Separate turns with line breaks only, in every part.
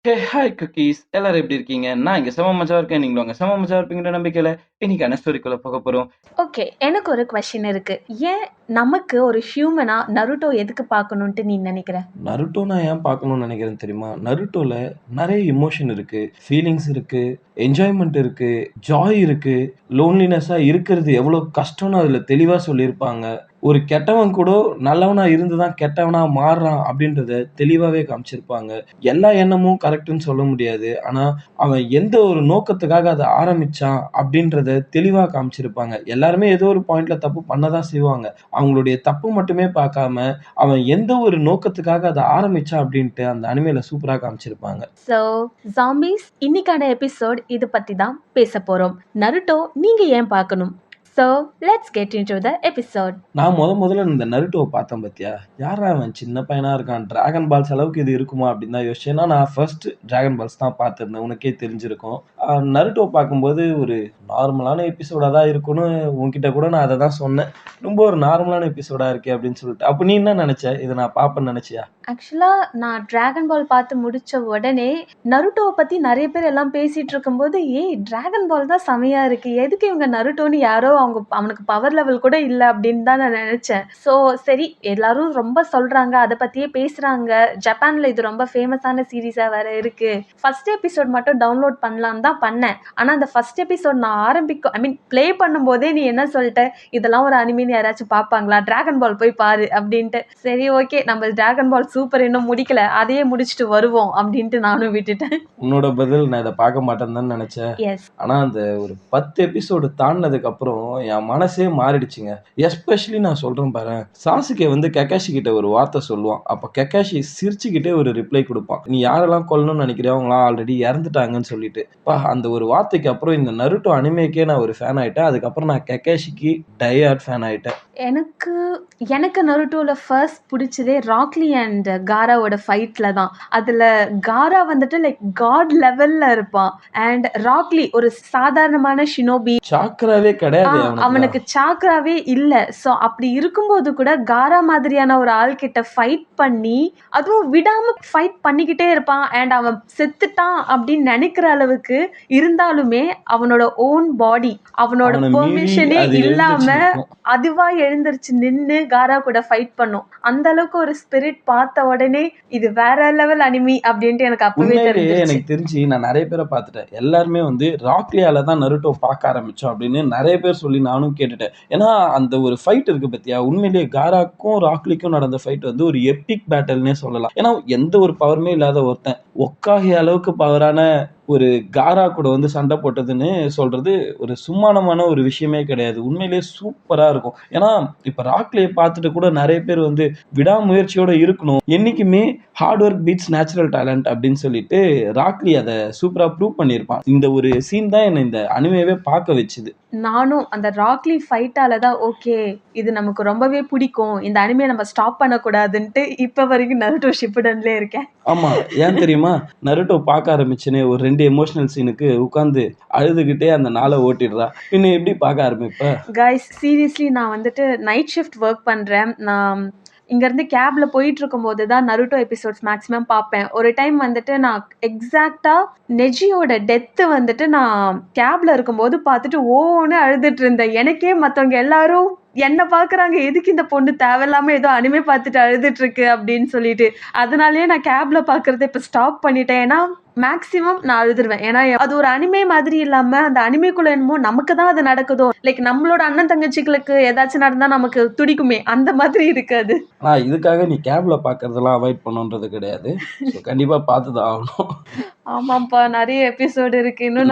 Hey hi cookies எல்லாரும் எப்படி இருக்கீங்க? நான் இங்க செம மஜா இருக்கேன். நீங்களும் அங்க செம மஜா இருப்பீங்கன்ற நம்பிக்கையில இன்னைக்கான ஸ்டோரிக்குள்ள போக போறோம்.
ஓகே, எனக்கு ஒரு கொஸ்டின் இருக்கு. ஏன் நமக்கு ஒரு ஹியூமனா நருட்டோ எதுக்கு பார்க்கணுன்ட்டு நீ நினைக்கிற?
நருட்டோ நான் ஏன் பார்க்கணும்னு நினைக்கிறேன் தெரியுமா? நருட்டோல நிறைய எமோஷன் இருக்கு, ஃபீலிங்ஸ் இருக்கு, என்ஜாய்மெண்ட் இருக்கு, ஜாய் இருக்கு, லோன்லினஸா இருக்கிறது எவ்வளோ கஷ்டம்னு அதுல தெளிவா சொல்லியிருப்பாங்க. ஒரு கெட்டவன் கூட நல்லவனா இருந்துதான் கெட்டவனா மாறுறான் அப்படின்றத தெளிவாவே காமிச்சிருப்பாங்க. எல்லா எண்ணமும் கரெக்ட்னு சொல்ல முடியாது. ஆனா அவன் எந்த ஒரு நோக்கத்துக்காக அதை ஆரம்பிச்சான் அப்படின்றத தெளிவா காமிச்சிருப்பாங்க. எல்லாருமே ஏதோ ஒரு பாயிண்ட்ல தப்பு பண்ணதான் செய்வாங்க. அவங்களுடைய தப்பு மட்டுமே பார்க்காம அவன் எந்த ஒரு நோக்கத்துக்காக அதை ஆரம்பிச்சான் அப்படின்ட்டு அந்த அனிமேல சூப்பரா காமிச்சிருப்பாங்க.
ஸோ ஜாம்பிஸ், இன்னைக்கான எபிசோட் இது பற்றி தான் பேச போகிறோம். நருட்டோ நீங்கள் ஏன் பார்க்கணும்? So let's get into the episode.
நான் முதல்ல இந்த நருட்டோவை பார்த்தேன் பார்த்தியா, யாரா அவன் சின்ன பையனா இருக்கான், டிராகன் பால்ஸ் அளவுக்கு இது இருக்குமா அப்படின்னு தான் யோசிச்சேன். ஏன்னா நான் ஃபர்ஸ்ட் டிராகன் பால்ஸ் தான் பார்த்துருந்தேன், உனக்கே தெரிஞ்சிருக்கும். நருட்டோ பார்க்கும்போது ஒரு நார்மலான எபிசோடாக தான் இருக்கும்னு உன்கிட்ட கூட நான் அதை தான் சொன்னேன். ரொம்ப ஒரு நார்மலான எபிசோடாக இருக்கே அப்படின்னு சொல்லிட்டு. அப்போ நீ என்ன நினச்ச, இதை நான் பார்ப்பேன்னு நினச்சியா?
ஆக்சுவலாக நான் டிராகன் பால் பார்த்து முடித்த உடனே நருட்டோவை பற்றி நிறைய பேர் எல்லாம் பேசிகிட்டு இருக்கும்போது, டிராகன் பால் தான் செமையாக இருக்குது, எதுக்கு இவங்க நருட்டோன்னு யாரோ அவனுக்கு பவர் லெவல் கூட இல்லை அப்படின்னு தான் நான் நினச்சேன். ஸோ சரி, எல்லாரும் ரொம்ப சொல்கிறாங்க, அதை பற்றியே பேசுகிறாங்க, ஜப்பானில் இது ரொம்ப ஃபேமஸான சீரீஸாக வேறு இருக்குது, ஃபர்ஸ்ட் எபிசோட் மட்டும் டவுன்லோட் பண்ணலான்னு தான் பண்ணேன். ஆனால் அந்த ஃபர்ஸ்ட் எபிசோட் நான் ப்ளே பண்ணும்போதே நீ என்ன சொல்லிட்ட, இதெல்லாம் ஒரு அனிமேன்னு யாராச்சும் பார்ப்பாங்களா, டிராகன் பால் போய் பாரு அப்படின்ட்டு. சரி ஓகே, நம்ம டிராகன் பால் சூப்பர் இன்னும் முடிக்கல, அதையே முடிச்சுட்டு வருவோம் அப்படின்ட்டு நானும் விட்டுட்டேன்.
உன்னோட பதில் நான் இதை பார்க்க மாட்டேன்னு தான் நினச்சேன்.
எஸ்,
ஆனால் அந்த ஒரு 10 எபிசோடு தாண்டினதுக்கு அப்புறம் என் மனசே மாறிடுச்சுங்க. எஸ்பெஷலி நான் சொல்கிறேன் பாரு, சாசுகே வந்து கெக்காஷி கிட்ட ஒரு வார்த்தை சொல்லுவான். அப்போ கெக்காஷி சிரிச்சுக்கிட்டே ஒரு ரிப்ளை கொடுப்பான், நீ யாரெல்லாம் கொல்லணும்னு நினைக்கிறியோ அவங்களாம் ஆல்ரெடி இறந்துட்டாங்கன்னு சொல்லிட்டு. அந்த ஒரு வார்த்தைக்கு அப்புறம் இந்த நருட்டோ அனிமேக்கே நான் ஒரு ஃபேன் ஆகிட்டேன். அதுக்கப்புறம் நான் கெக்காஷிக்கு டைஹார்ட் ஃபேன் ஆகிட்டேன்.
எனக்கு நருட்டோவில் ஃபர்ஸ்ட் பிடிச்சதே ராக்லி அண்ட் காராவோட ஃபைட்டில் தான். அதில் காரா வந்துட்டு லைக் காட் லெவலில் இருப்பான், அண்ட் ராக்லி ஒரு சாதாரணமான ஷினோபி,
சாக்ராவே கிடையாது
அவனுக்கு சாக்ராவே இல்லை. ஸோ அப்படி இருக்கும்போது கூட காரா மாதிரியான ஒரு ஆள் கிட்ட ஃபைட் பண்ணி, அதுவும் விடாமல் ஃபைட் பண்ணிக்கிட்டே இருப்பான். அண்ட் அவன் செத்துட்டான் அப்படின்னு நினைக்கிற அளவுக்கு இருந்தாலுமே அவனோட ஓன் பாடி, அவனோட பெர்மிஷனே இல்லாம அதுவா எழுந்திருச்சு நின்று காரா கூட ஃபைட் பண்ணும். அந்த அளவுக்கு ஒரு ஸ்பிரிட் பார்த்த உடனே இது வேற லெவல் அனிமி அப்படின்ட்டு எனக்கு அப்பவே தெரிஞ்சிருச்சு.
எனக்கு தெரிஞ்சு நான் நிறைய பேரை பார்த்துட்டேன், எல்லாருமே வந்து ராக்லியால தான் நருட்டோ பார்க்க ஆரம்பிச்சோம் அப்படின்னு நிறைய பேர் சொல்லி நானும் கேட்டுட்டேன். ஏன்னா அந்த ஒரு ஃபைட் இருக்கு பத்தியா, உண்மையிலேயே காராக்கும் ராக்லிக்கும் நடந்த ஃபைட் வந்து ஒரு எப்பிக் பேட்டல்னே சொல்லலாம். ஏன்னா எந்த ஒரு பவருமே இல்லாத ஒருத்தன் ஒக்காகி அளவுக்கு பவரான ஒரு காரா கூட வந்து சண்டை போட்டதுன்னு சொல்றது ஒரு சும்மானமான ஒரு விஷயமே கிடையாது. உண்மையிலேயே சூப்பரா இருக்கும். ஏன்னா இப்ப ராக்லியை பார்த்துட்டு கூட நிறைய பேர் வந்து விடாமுயற்சியோட இருக்கணும், என்னைக்குமே hard work beats natural talent அப்படின்னு சொல்லிட்டு ராக்லி அதை சூப்பரா ப்ரூவ் பண்ணியிருப்பான். இந்த ஒரு சீன் தான் என்னை இந்த அனிமேவே பார்க்க வச்சுது.
நானும் அந்த ராக்லி ஃபைட்டால தான் ஓகே இது நமக்கு ரொம்பவே பிடிக்கும், இந்த அனிமே நம்ம ஸ்டாப் பண்ணக்கூடாதுன்ட்டு இப்போ வரைக்கும் நருட்டோ ஷிப்புடன்லேயே இருக்கேன்.
ஆமா, ஏன் தெரியுமா, நருட்டோ பார்க்க ஆரம்பிச்சுன்னு ஒரு 2 எமோஷனல் சீனுக்கு உட்காந்து அழுதுகிட்டே அந்த நாளை ஓட்டிடுறா. பின்ன எப்படி பார்க்க ஆரம்பிப்ப?
கைஸ் சீரியஸ்லி, நான் வந்துட்டு நைட் ஷிஃப்ட் ஒர்க் பண்ணுறேன். நான் இங்கேருந்து கேபில் போயிட்டு இருக்கும்போது தான் நருட்டோ எபிசோட்ஸ் மேக்ஸிமம் பார்ப்பேன். ஒரு டைம் வந்துட்டு நான் எக்ஸாக்டாக நெஜியோட டெத்து வந்துட்டு நான் கேபில் இருக்கும்போது பார்த்துட்டு ஓன்னு அழுதுட்டு இருந்தேன். எனக்கே மற்றவங்க எல்லாரும் என்ன பார்க்குறாங்க, எதுக்கு இந்த பொண்ணு தேவையில்லாமல் ஏதோ அனிமே பார்த்துட்டு அழுதுட்டு இருக்கு அப்படின்னு சொல்லிட்டு. அதனாலேயே நான் கேபில் பார்க்குறத இப்போ ஸ்டாப் பண்ணிட்டேன். ஏன்னா மேக்ஸிமம் நான் அழுதுருவேன். ஏன்னா அது ஒரு அனிமே மாதிரி இல்லாமல் அந்த அனிமேக்குள்ள என்னமோ நமக்கு தான் அது நடக்குதோ, லைக் நம்மளோட அண்ணன் தங்கச்சிகளுக்கு ஏதாச்சும் நடந்தால் நமக்கு துடிக்குமே, அந்த மாதிரி இருக்காது.
இதுக்காக நீ கேப்ல பார்க்கறதெல்லாம் அவாய்ட் பண்ணுன்றது கிடையாது, கண்டிப்பா பார்த்துதான் ஆகணும்.
ஆமாப்பா, நிறைய எபிசோடு இருக்கு, இன்னும்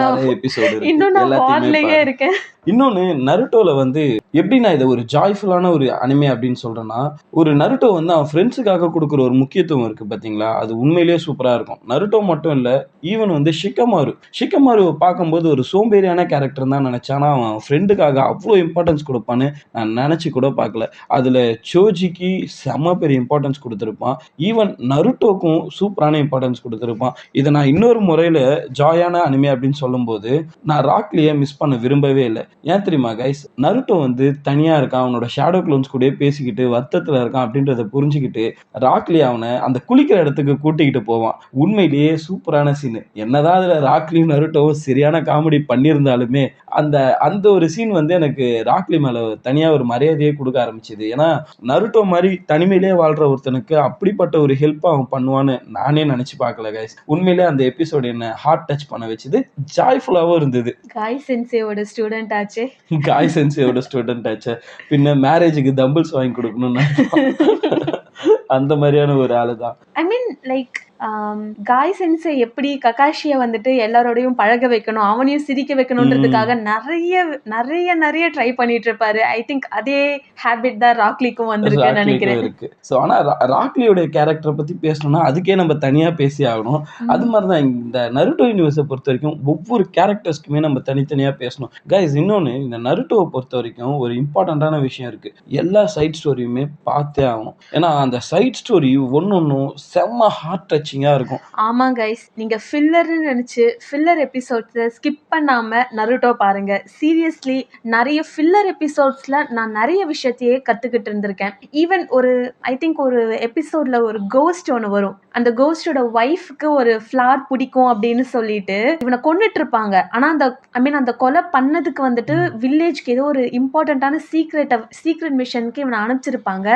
நான் வார்லையே இருக்கேன்.
இன்னொன்னு, நருட்டோல வந்து எப்படி நான் இதை ஒரு ஜாய்ஃபுல்லான ஒரு அனிமே அப்படின்னு சொல்றேன்னா, ஒரு நருட்டோ வந்து அவன் ஃப்ரெண்ட்ஸுக்காக கொடுக்குற ஒரு முக்கியத்துவம் இருக்கு பாத்தீங்களா, அது உண்மையிலேயே சூப்பரா இருக்கும். நருட்டோ மட்டும் இல்ல, ஈவன் வந்து ஷிக்கமாரு பார்க்கும்போது ஒரு சோம்பேறியான கேரக்டர் தான் நினைச்சேன். ஆனா அவன் ஃப்ரெண்டுக்காக அவ்வளோ இம்பார்ட்டன்ஸ் கொடுப்பான்னு நான் நினைச்சு கூட பார்க்கல. அதுல சோஜிக்கு செம்ம பெரிய இம்பார்ட்டன்ஸ் கொடுத்துருப்பான். ஈவன் நருட்டோக்கும் சூப்பரான இம்பார்ட்டன்ஸ் கொடுத்துருப்பான். இதை நான் இன்னொரு முறையில ஜாயான அனிமே அப்படின்னு சொல்லும்போது நான் ராக்லியை மிஸ் பண்ண விரும்பவே இல்லை. ஏன் தெரியுமா கைஸ், நருட்டோ வந்து தனியா இருக்கான், அவனோட ஷேடோ க்ளோன்ஸ் கூட பேசிக்கிட்டு வருத்தத்துல இருக்கான் அப்படின்றத புரிஞ்சுக்கிட்டு ராக்லி அவனை அந்த குளிக்கிற இடத்துக்கு கூட்டிக்கிட்டு போவான். உண்மையிலேயே சூப்பரான சூப்பரான சீன். என்னதான் அதுல ராக்லியும் நருட்டோவும் சரியான காமெடி பண்ணியிருந்தாலுமே அந்த அந்த ஒரு சீன் வந்து எனக்கு ராக்லி மேல தனியா ஒரு மரியாதையே கொடுக்க ஆரம்பிச்சது. ஏன்னா நருட்டோ மாதிரி தனிமையிலே வாழ்ற ஒருத்தனுக்கு அப்படிப்பட்ட ஒரு ஹெல்ப் அவன் பண்ணுவான்னு நானே நினைச்சு பார்க்கல கைஸ். உண்மையிலே அந்த எபிசோடு என்ன ஹார்ட் டச் பண்ண வச்சது, ஜாய்ஃபுல்லாவும் இருந்தது.
காய் சென்சேவோட ஸ்டூடெண்ட் ஆச்சே.
காய் சென்சியோட ஸ்டூடெண்ட் ஆச்சு, பின்ன மேரேஜுக்கு தம்பிள்ஸ் வாங்கி கொடுக்கணும்னு அந்த மாதிரியான ஒரு ஆளு தான்.
ஐ மீன் லைக் காய் சென்சே எப்படி ககாஷியை வந்துட்டு எல்லாரோடையும் பழக வைக்கணும், அவனையும் சிரிக்க வைக்கணுன்றதுக்காக நிறைய நிறைய நிறைய ட்ரை பண்ணிட்டு இருப்பாரு. ஐ திங்க் அதே ஹேபிட் தான் ராக்லிக்கும் வந்திருக்குன்னு நினைக்கிறேன்.
இருக்கு. ஸோ ஆனால் ராக்லியோட கேரக்டரை பற்றி பேசணும்னா அதுக்கே நம்ம தனியாக பேசி ஆகணும். அது மாதிரி தான் இந்த நருட்டோ யூனிவர்ஸை பொறுத்த வரைக்கும் ஒவ்வொரு கேரக்டர்ஸ்க்குமே நம்ம தனித்தனியாக பேசணும் கைஸ். இன்னொன்று, இந்த நருட்டோவை பொறுத்த வரைக்கும் ஒரு இம்பார்ட்டண்ட்டான விஷயம் இருக்கு, எல்லா சைட் ஸ்டோரியுமே பார்த்தே ஆகணும். ஏன்னா அந்த சைட் ஸ்டோரி ஒன்னொன்னும் செம்ம ஹார்ட் டச்சிங்காக இருக்கும்.
ஆமா கைஸ், நீங்க ஃபில்லர்னு நினைச்சு ஃபில்லர் எபிசோட்ஸை ஸ்கிப் பண்ணாம நருட்டோ பாருங்க. சீரியஸ்லி நிறைய ஃபில்லர் எபிசோட்ஸ்ல நான் நிறைய விஷயத்தையே கத்துக்கிட்டு இருந்திருக்கேன். ஈவன் ஒரு ஐ திங்க் ஒரு எபிசோட்ல ஒரு கோஸ்ட் ஒன்று வரும். அந்த கோஸ்டோட ஒய்ஃப்க்கு ஒரு ஃபிளார் பிடிக்கும் அப்படின்னு சொல்லிட்டு இவனை கொன்னுட்டு இருப்பாங்க. ஆனா அந்த ஐ மீன் அந்த கொலை பண்ணதுக்கு வந்துட்டு வில்லேஜ்க்கு ஏதோ ஒரு இம்பார்ட்டன்டான சீக்ரெட் மிஷனுக்கு இவனை அனுப்பிச்சிருப்பாங்க.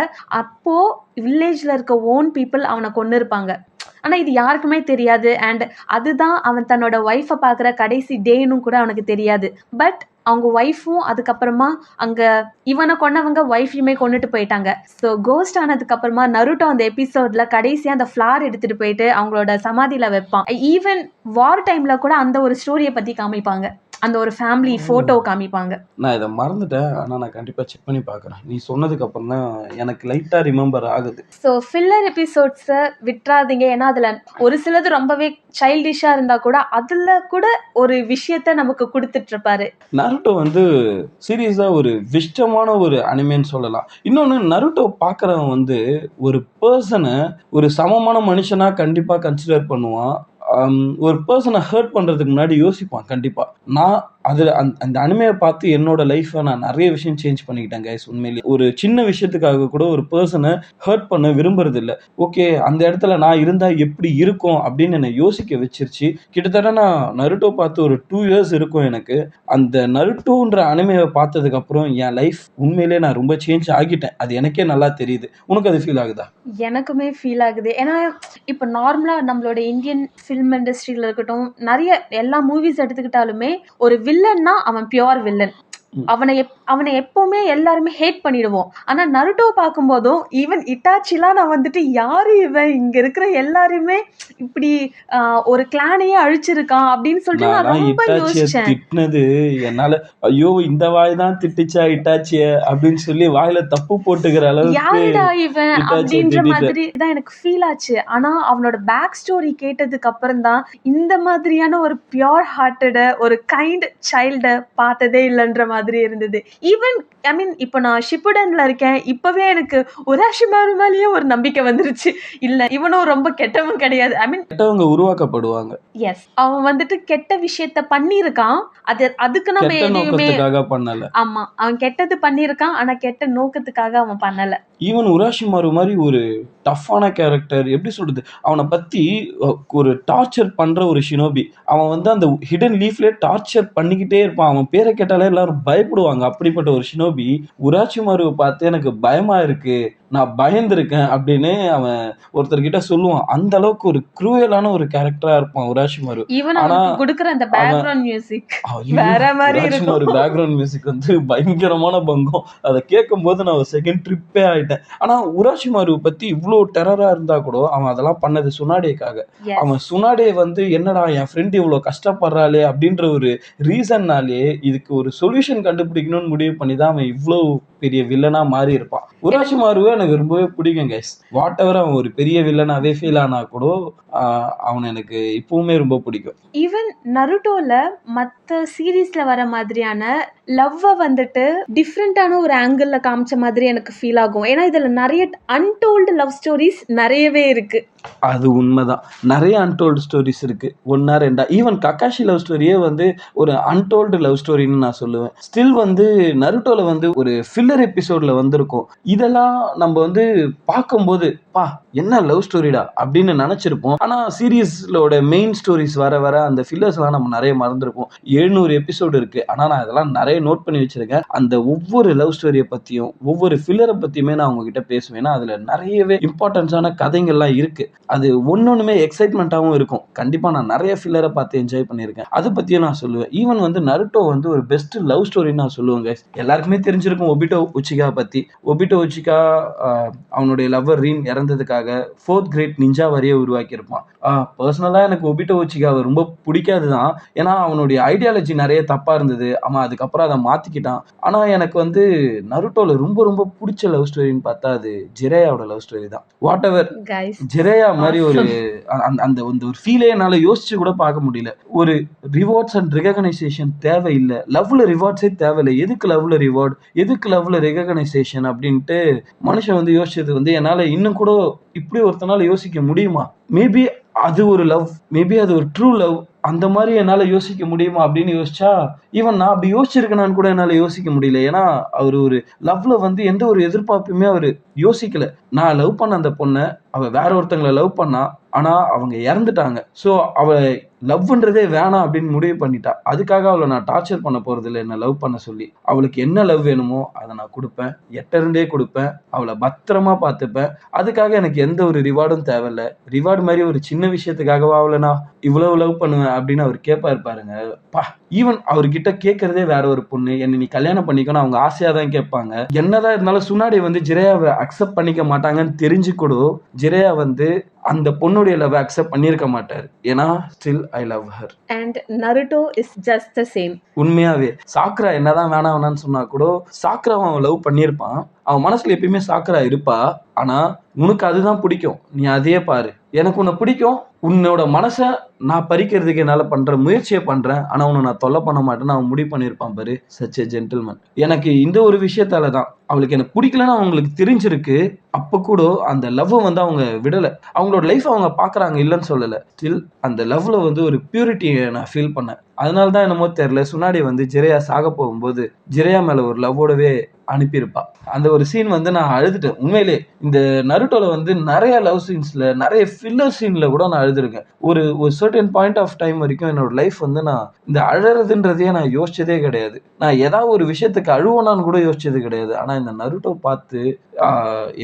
அப்போ வில்லேஜ்ல இருக்க ஓன் பீப்புள் அவனை கொன்னு இருப்பாங்க. ஆனா இது யாருக்குமே தெரியாது. அண்ட் அதுதான் அவன் தன்னோட ஒய்ஃபை பார்க்குற கடைசி டேனும் கூட அவனுக்கு தெரியாது. பட் அவங்க ஒய்ஃபும் அதுக்கப்புறமா அங்க இவனை கொன்னவங்க ஒய்ஃபையுமே கொண்டுட்டு போயிட்டாங்க. ஸோ கோஸ்ட் ஆனதுக்கு அப்புறமா நருட்டோ அந்த எபிசோட்ல கடைசியா அந்த ஃபிளார் எடுத்துட்டு போயிட்டு அவங்களோட சமாதியில வைப்பான். ஈவன் வார் டைம்ல கூட அந்த ஒரு ஸ்டோரியை பத்தி காமிப்பாங்க, அந்த ஒரு ஃபேமிலி போட்டோ காமிப்பாங்க.
நான் இதை மறந்துட்டேன், ஆனால் நான் கண்டிப்பாக செக் பண்ணி பார்க்குறேன். நீ சொன்னதுக்கு அப்புறம் தான் எனக்கு லைட்டாக ரிமெம்பர் ஆகுது.
ஸோ ஃபில்லர் எபிசோட்ஸை விட்டுறாதீங்க. ஏன்னா அதில் ஒரு சிலது ரொம்பவே சைல்டிஷாக இருந்தால் கூட அதில் கூட ஒரு விஷயத்த நமக்கு கொடுத்துட்டு இருப்பாரு.
நருட்டோ வந்து சீரியஸாக ஒரு விஷ்டமான ஒரு அனிமேன்னு சொல்லலாம். இன்னொன்று, நருட்டோ பார்க்குறவன் வந்து ஒரு பர்சனை ஒரு சமமான மனுஷனாக கண்டிப்பாக கன்சிடர் பண்ணுவான். ஒரு பர்சனை ஹர்ட் பண்ணுறதுக்கு முன்னாடி யோசிப்பான் கண்டிப்பாக. நான் அதில் அந்த அனிமையை பார்த்து என்னோட லைஃப்பை நான் நிறைய விஷயம் சேஞ்ச் பண்ணிக்கிட்டேன் கைஸ். உண்மையிலேயே ஒரு சின்ன விஷயத்துக்காக கூட ஒரு பர்சனை ஹர்ட் பண்ண விரும்புறது இல்லை. ஓகே, அந்த இடத்துல நான் இருந்தால் எப்படி இருக்கும் அப்படின்னு என்னை யோசிக்க வச்சிருச்சு. கிட்டத்தட்ட நான் நருட்டோ பார்த்து ஒரு 2 years இருக்கும் எனக்கு. அந்த நருட்டோன்ற அனிமையை பார்த்ததுக்கப்புறம் என் லைஃப் உண்மையிலே நான் ரொம்ப சேஞ்ச் ஆகிட்டேன். அது எனக்கே நல்லா தெரியுது. உனக்கு அது ஃபீல் ஆகுதா?
எனக்குமே ஃபீல் ஆகுது. ஏன்னா இப்போ நார்மலாக நம்மளோட இந்தியன் ஃபில்ம் இண்டஸ்ட்ரியில் இருக்கட்டும், நிறைய எல்லா மூவிஸ் எடுத்துக்கிட்டாலுமே ஒரு வில்லன்னா அவன் பியோர் வில்லன். அவனை எப்பவுமே எல்லாருமே ஹேட் பண்ணிடுவோம். ஆனா நருட்டோ பார்க்கும்போதும் ஈவன் இட்டாச்சிலாம் நான் வந்துட்டு யாரு இவன், இங்க இருக்கிற எல்லாருமே இப்படி ஒரு கிளானையே அழிச்சிருக்கான் அப்படின்னு சொல்லிட்டு நான் ரொம்ப யோசிச்சேன்.
திட்டினது என்னால ஐயோ இந்த வாய் தான் திட்டுச்சா இட்டாச்சிய அப்படின்னு சொல்லி வாயில தப்பு போட்டுக்கிற அளவுக்கு
யாருடா இவன் அப்படின்ற மாதிரி தான் எனக்கு ஃபீல் ஆச்சு. ஆனா அவனோட பேக் ஸ்டோரி கேட்டதுக்கு அப்புறம் தான் இந்த மாதிரியான ஒரு பியோர் ஹார்ட்டட ஒரு கைண்ட் சைல்ட பார்த்ததே இல்லைன்ற மாதிரி இருந்தது. ஈவன் ஐ மீன் இப்போ நான் ஷிப்புடன்ல இருக்கேன், இப்பவே எனக்கு உராஷிமாரு மேலேயே ஒரு நம்பிக்கை வந்துருச்சு. இல்ல இவனும் ரொம்ப கெட்டவன் கிடையாது. ஐ மீன்
கெட்டவங்க உருவாக்கப்படுவாங்க.
எஸ், அவன் வந்துட்டு கெட்ட விஷயத்த பண்ணியிருக்கான். அதுக்கு நம்ம எதுவுமே
பண்ணல.
ஆமா, அவன் கெட்டது பண்ணியிருக்கான், ஆனா கெட்ட நோக்கத்துக்காக அவன் பண்ணல.
ஈவன் உராஷிமாரு மாதிரி ஒரு டஃப்பான கேரக்டர், எப்படி சொல்றது, அவனை பத்தி ஒரு டார்ச்சர் பண்ற ஒரு ஷினோபி. அவன் வந்து அந்த ஹிடன் லீஃப்ல டார்ச்சர் பண்ணிக்கிட்டே இருப்பான். அவன் பேரை கேட்டாலே எல்லாரும் பயப்படுவாங்க. அப்படிப்பட்ட ஒரு ஷினோபி உராஷிமாருவை பார்த்து எனக்கு பயமா இருக்கு, நான் பயந்துருக்கேன் அப்படின்னு அவன் ஒருத்தர்கிட்ட சொல்லுவான். அந்த அளவுக்கு ஒரு குரூயலான ஒரு கேரக்டரா இருப்பான் உராஷிமாரு.
ஈவன் அவனுக்கு கொடுக்கிற அந்த பேக்ரவுண்ட் மியூசிக் வேற மாதிரி இருக்கும்.
ஒரு பேக்ரவுண்ட் மியூசிக் வந்து பயங்கரமான பங்கம். அதை கேட்கும் போது நான் ஒரு செகண்ட் ட்ரிப்பே ஆயிட்டேன். ஆனா உராஷிமாரு பத்தி இவ்வளவு டெரரா இருந்தா கூட அவன் அதெல்லாம் பண்ணது சுனாடேக்காக. அவன் சுனாடே வந்து என்னடா என் ஃப்ரெண்ட் இவ்வளவு கஷ்டப்படுறாளே அப்படின்ற ஒரு ரீசன்னாலே இதுக்கு ஒரு சொல்யூஷன் கண்டுபிடிக்கணும்னு முடிவு பண்ணி தான் அவன் இவ்வளவு பெரிய வில்லனா மாறி இருப்பான். உராஷிமாருவே எனக்கு ரொம்பவே பிடிக்கும் கைஸ். வாட் எவர் அவன் ஒரு பெரிய வில்லனாவே ஃபீல் ஆனா கூட அவன் எனக்கு இப்பவுமே ரொம்ப பிடிக்கும்.
ஈவன் நருட்டோல மற்ற சீரீஸ்ல வர மாதிரியான லவ்வை வந்துட்டு டிஃப்ரெண்டான ஒரு ஆங்கிள் காமிச்ச மாதிரி எனக்கு ஃபீல் ஆகும். ஏன்னா இதுல நிறைய அன்டோல்டு லவ் ஸ்டோரிஸ் நிறையவே இருக்கு.
அது உண்மைதான். நிறைய அன்டோல்டு ஸ்டோரிஸ் இருக்கு. ஒன்னா ரெண்டா ஈவன் கக்காஷி லவ் ஸ்டோரியே வந்து ஒரு அன்டோல்டு லவ் ஸ்டோரின்னு நான் சொல்லுவேன். ஸ்டில் வந்து நருட்டோல வந்து ஒரு ஃபில்லர் எபிசோட்ல வந்திருக்கும். இதெல்லாம் நம்ம வந்து பார்க்கும்போது பா என்ன லவ் ஸ்டோரிடா அப்படின்னு நினைச்சிருப்போம். ஆனா சீரீஸ்லோட மெயின் ஸ்டோரிஸ் வர வர அந்த ஃபில்லர்ஸ் எல்லாம் நம்ம நிறைய மறந்துருப்போம். 700 எபிசோடு இருக்கு. ஆனா நான் இதெல்லாம் நிறைய நோட் பண்ணி வச்சிருக்கேன். அந்த ஒவ்வொரு லவ் ஸ்டோரியை பத்தியும் ஒவ்வொரு ஃபில்லரை பத்தியுமே நான் உங்ககிட்ட பேசுவேன். ஏன்னா அதுல நிறையவே இம்பார்ட்டன்ஸான கதைகள்லாம் இருக்கு. அது ஒன்னொன்னுமே எக்ஸைட்மெண்ட்டாகவும் இருக்கும். கண்டிப்பா நான் நிறைய ஃபில்லரை பார்த்து என்ஜாய் பண்ணியிருக்கேன். அதை பத்தியும் நான் சொல்லுவேன். ஈவன் வந்து நருட்டோ வந்து ஒரு பெஸ்ட் லவ் ஸ்டோரின்னு நான் சொல்லுவேன் guys. எல்லாருக்குமே தெரிஞ்சிருக்கும் ஒபிட்டோ உச்சிகா பத்தி. ஒபிட்டோ உச்சிகா அவனுடைய லவ்வர் ரீன் இறந்ததுக்காக 4th கிரேட் நிஞ்சா வரைய உருவாக்கியிருப்பான். பர்சனலா எனக்கு ஒபிட்டோ உச்சிகாவை ரொம்ப பிடிக்காது தான். ஏன்னா அவனுடைய ஐடியாலஜி நிறைய தப்பா இருந்தது. அவன் அதுக்கப்புறம் அதை மாத்திக்கிட்டான். ஆனா எனக்கு வந்து நருட்டோல ரொம்ப ரொம்ப பிடிச்ச லவ் ஸ்டோரின்னு பார்த்தா அது ஜிரேயாவோட லவ் ஸ்டோரி தான். வாட் எவர் ஜிரேயா மாதிரி ஒரு அந்த ஒரு ஃபீலே என்னால யோசிச்சு கூட பார்க்க முடியல. ஒரு ரிவார்ட்ஸ் அண்ட் ரெகக்னைசேஷன் தேவையில்லை. லவ்ல ரிவார்ட்ஸே தேவையில்லை. எதுக்கு லவ்ல ரிவார்ட், எதுக்கு லவ்ல ரெகக்னைசேஷன் அப்படின்ட்டு மனுஷன் வந்து யோசிச்சது வந்து என்னால இன்னும் கூட இப்படி ஒருத்தனால யோசிக்க முடியுமா? மேபி அது ஒரு லவ், மேபி அது ஒரு ட்ரூ லவ், அந்த மாதிரி என்னால யோசிக்க முடியுமா அப்படின்னு யோசிச்சா ஈவன் நான் அப்படி யோசிச்சிருக்கேனான்னு கூட என்னால யோசிக்க முடியல. ஏன்னா அவர் ஒரு லவ்ல வந்து எந்த ஒரு எதிர்பார்ப்புமே அவர் யோசிக்கல. நான் லவ் பண்ண அந்த பொண்ணை அவ வேற ஒருத்தங்களை லவ் பண்ணா. ஆனா அவங்க இறந்துட்டாங்க. ஸோ அவ லவ்ன்றதே வேணாம் அப்படின்னு முடிவு பண்ணிட்டா. அதுக்காக அவளை நான் டார்ச்சர் பண்ண போறது இல்லை என்ன லவ் பண்ண சொல்லி. அவளுக்கு என்ன லவ் வேணுமோ அதை நான் கொடுப்பேன். எட்டருந்தே கொடுப்பேன். அவளை பத்திரமா பார்த்துப்பேன். அதுக்காக எனக்கு எந்த ஒரு ரிவார்டும் தேவையில்லை. ரிவார்டு மாதிரி ஒரு சின்ன விஷயத்துக்காகவா அவளை நான் இவ்வளவு லவ் பண்ணுவேன் அப்படின்னு அவர் கேட்பாரு பாருங்க. பா ஈவன் அவர்கிட்ட கேட்கறதே வேற ஒரு பொண்ணு என்ன நீ கல்யாணம் பண்ணிக்கணும் அவங்க ஆசையா தான் கேட்பாங்க. என்னதான் இருந்தாலும் சுனாடி வந்து ஜிரேயாவை அக்செப்ட் பண்ணிக்க மாட்டாங்கன்னு தெரிஞ்சு கூட ஜிரேயா வந்து அந்த பொண்ணுடைய லவ் அக்செப்ட் பண்ணியிருக்க மாட்டார். ஏன்னா still I love her.
And Naruto is just the same.
உண்மையாவே சாக்ரா என்னதான் வேணாம்னு சொன்னா கூட சாக்ரா அவன் லவ் பண்ணியிருப்பான். அவன் மனசுல எப்பயுமே சாக்ரா இருப்பா. ஆனா உனக்கு அதுதான் பிடிக்கும், நீ அதையே பாரு. எனக்கு உன்னை பிடிக்கும், உன்னோட மனசை நான் பறிக்கிறதுக்கு என்னால பண்ற முயற்சியை பண்றேன். ஆனா உன்னை நான் தொல்லை பண்ண மாட்டேன்னு அவன் முடிவு பண்ணியிருப்பான் பாரு. Such a gentleman. எனக்கு இந்த ஒரு விஷயத்தால தான் அவளுக்கு எனக்கு பிடிக்கலன்னு அவங்களுக்கு தெரிஞ்சிருக்கு. அப்ப கூட அந்த லவ் வந்து அவங்க விடல. அவங்களோட லைஃப் அவங்க பாக்குறாங்க, இல்லைன்னு சொல்லல. ஸ்டில் அந்த லவ்ல வந்து ஒரு பியூரிட்டியை நான் ஃபீல் பண்ணேன். அதனால தான் என்னமோ தெரியல சுனாடி வந்து ஜிரேயா சாக போகும்போது ஜிரேயா மேல ஒரு லவ்வோடவே அனுப்பியிருப்பா. அந்த ஒரு சீன் வந்து நான் அழுதுட்டேன். உண்மையிலே இந்த நருட்டோல வந்து நிறைய லவ் சீன்ஸ்ல நிறைய ஃபில்லர் சீன்ல கூட நான் அழுதுருக்கேன். ஒரு சர்டன் பாயிண்ட் ஆஃப் டைம் வரைக்கும் என்னோட லைஃப் வந்து நான் இந்த அழறதுன்றதையே நான் யோசிச்சதே கிடையாது. நான் ஏதாவது ஒரு விஷயத்துக்கு அழுவனான்னு கூட யோசிச்சது கிடையாது. ஆனா இந்த நருட்டோ பார்த்து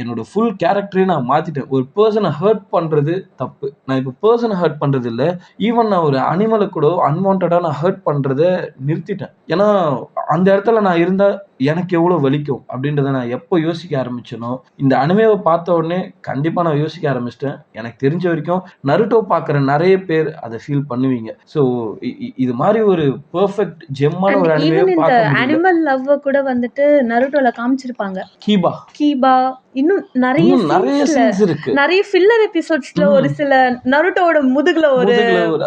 என்னோட ஃபுல் கேரக்டரே நான் மாத்திட்டேன். ஒரு பர்சனை ஹர்ட் பண்றது தப்பு. நான் இப்போ பர்சனை ஹர்ட் பண்றது இல்லை. ஈவன் நான் ஒரு அனிமலை கூட அன்வான்டா நான் ஹர்ட் பண்றதை நிறுத்திட்டேன். ஏன்னா அந்த இடத்துல நான் இருந்தா எனக்கு எவ்வளவு வலிக்கும் அப்படின்றத நான் எப்போ யோசிக்க ஆரம்பிச்சனோ இந்த அனிமேவை பார்த்த உடனே கண்டிப்பா நான் யோசிக்க ஆரம்பிச்சிட்டேன். எனக்கு தெரிஞ்ச வரைக்கும் நருட்டோ பார்க்குற நிறைய பேர் அதை ஃபீல் பண்ணுவீங்க. ஸோ இது மாதிரி ஒரு பெர்ஃபெக்ட் ஜெம்மான ஒரு அனிமேவை பார்க்க
அனிமல் லவ் கூட வந்துட்டு நருட்டோல காமிச்சிருப்பாங்க. கீபா இன்னும் நிறைய
சீன்ஸ் இருக்கு.
நிறைய ஃபில்லர் எபிசோட்ஸ்ல ஒரு சில நருட்டோட முதுகுல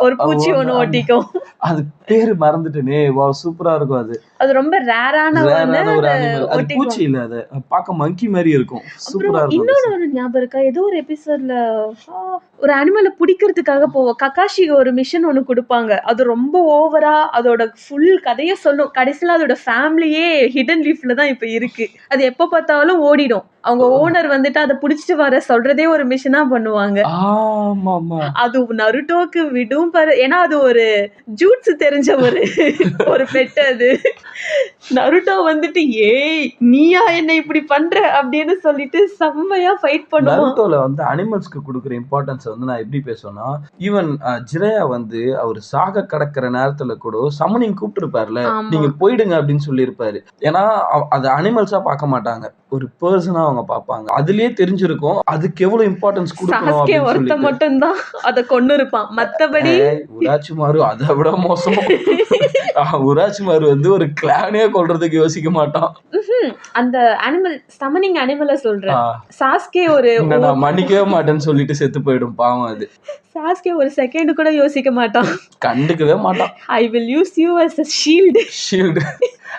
ஒரு பூச்சி ஒண்ணு ஓட்டிக்கும்.
அது பேரு மறந்துட்டேனே. வா சூப்பரா இருக்கும். அது
ரொம்ப ரேரான ஒரு
அனிமல். அது பூச்சி இல்ல, அது பார்க்க மங்கி மாதிரி இருக்கும். சூப்பரா இருக்கும்.
இன்னொரு ஒரு ஞாபகம் இருக்கா? ஏதோ ஒரு எபிசோட்ல ஒரு அனிமலை பிடிக்கிறதுக்காக போவோம். கக்காஷி ஒரு மிஷன் ஒண்ணு கொடுப்பாங்க. அது ரொம்ப ஓவரா அதோட ஃபுல் கதையை சொல்லும். கடைசியில அதோட ஃபேமிலியே ஹிடன் லீஃப்ல தான் இப்ப இருக்கு. அது எப்ப பார்த்தாலும் ஓடிடும். அவங்க ஓனர் வந்துட்டு அதை புடிச்சிட்டு வர சொல்றதே ஒரு மிஷனா பண்ணுவாங்க. அது நருட்டோக்கு விடும் பாரு. ஏன்னா அது ஒரு ஜூட்ஸ் தெரிஞ்ச ஒரு பெட். அது நருட்டோ வந்துட்டு ஏய் நீயா என்ன இப்படி பண்ற அப்படின்னு சொல்லிட்டு செம்மையா ஃபைட் பண்ணுவான்.
நருட்டோல வந்து அனிமல்ஸ்க்கு கொடுக்குற இம்பார்ட்டன்ஸ் வந்து நான் எப்படி பேசுவேன்னா ஈவன் ஜிரேயா வந்து அவர் சாக கடக்கிற நேரத்துல கூட சம்மனிங் கூப்பிட்டு இருப்பாருல, நீங்க போயிடுங்க அப்படின்னு சொல்லி இருப்பாரு. ஏன்னா அது அனிமல்ஸா பார்க்க மாட்டாங்க, ஒரு பர்சனா அவங்க பார்ப்பாங்க. அதுலயே தெரிஞ்சிருக்கும் அதுக்கு எவ்வளவு இம்பார்ட்டன்ஸ் கொடுக்கணும் அப்படின்னு சொல்லி.
மட்டும்தான் அதை கொண்டு இருப்பான். மத்தபடி
உராச்சிமாரு அதை விட மோசம். உராச்சிமாரு வந்து ஒரு கிளானே கொல்றதுக்கு யோசிக்க மாட்டான்.
அந்த அனிமல் சமனிங் அனிமலை சொல்றேன். சாஸ்கே ஒரு
நான் மன்னிக்கவே மாட்டேன்னு சொல்லிட்டு செத்து போயிடும் பாவம். அது
சாஸ்கே ஒரு செகண்ட் கூட யோசிக்க மாட்டான்,
கண்டுக்கவே மாட்டான்.
I will use you as a shield.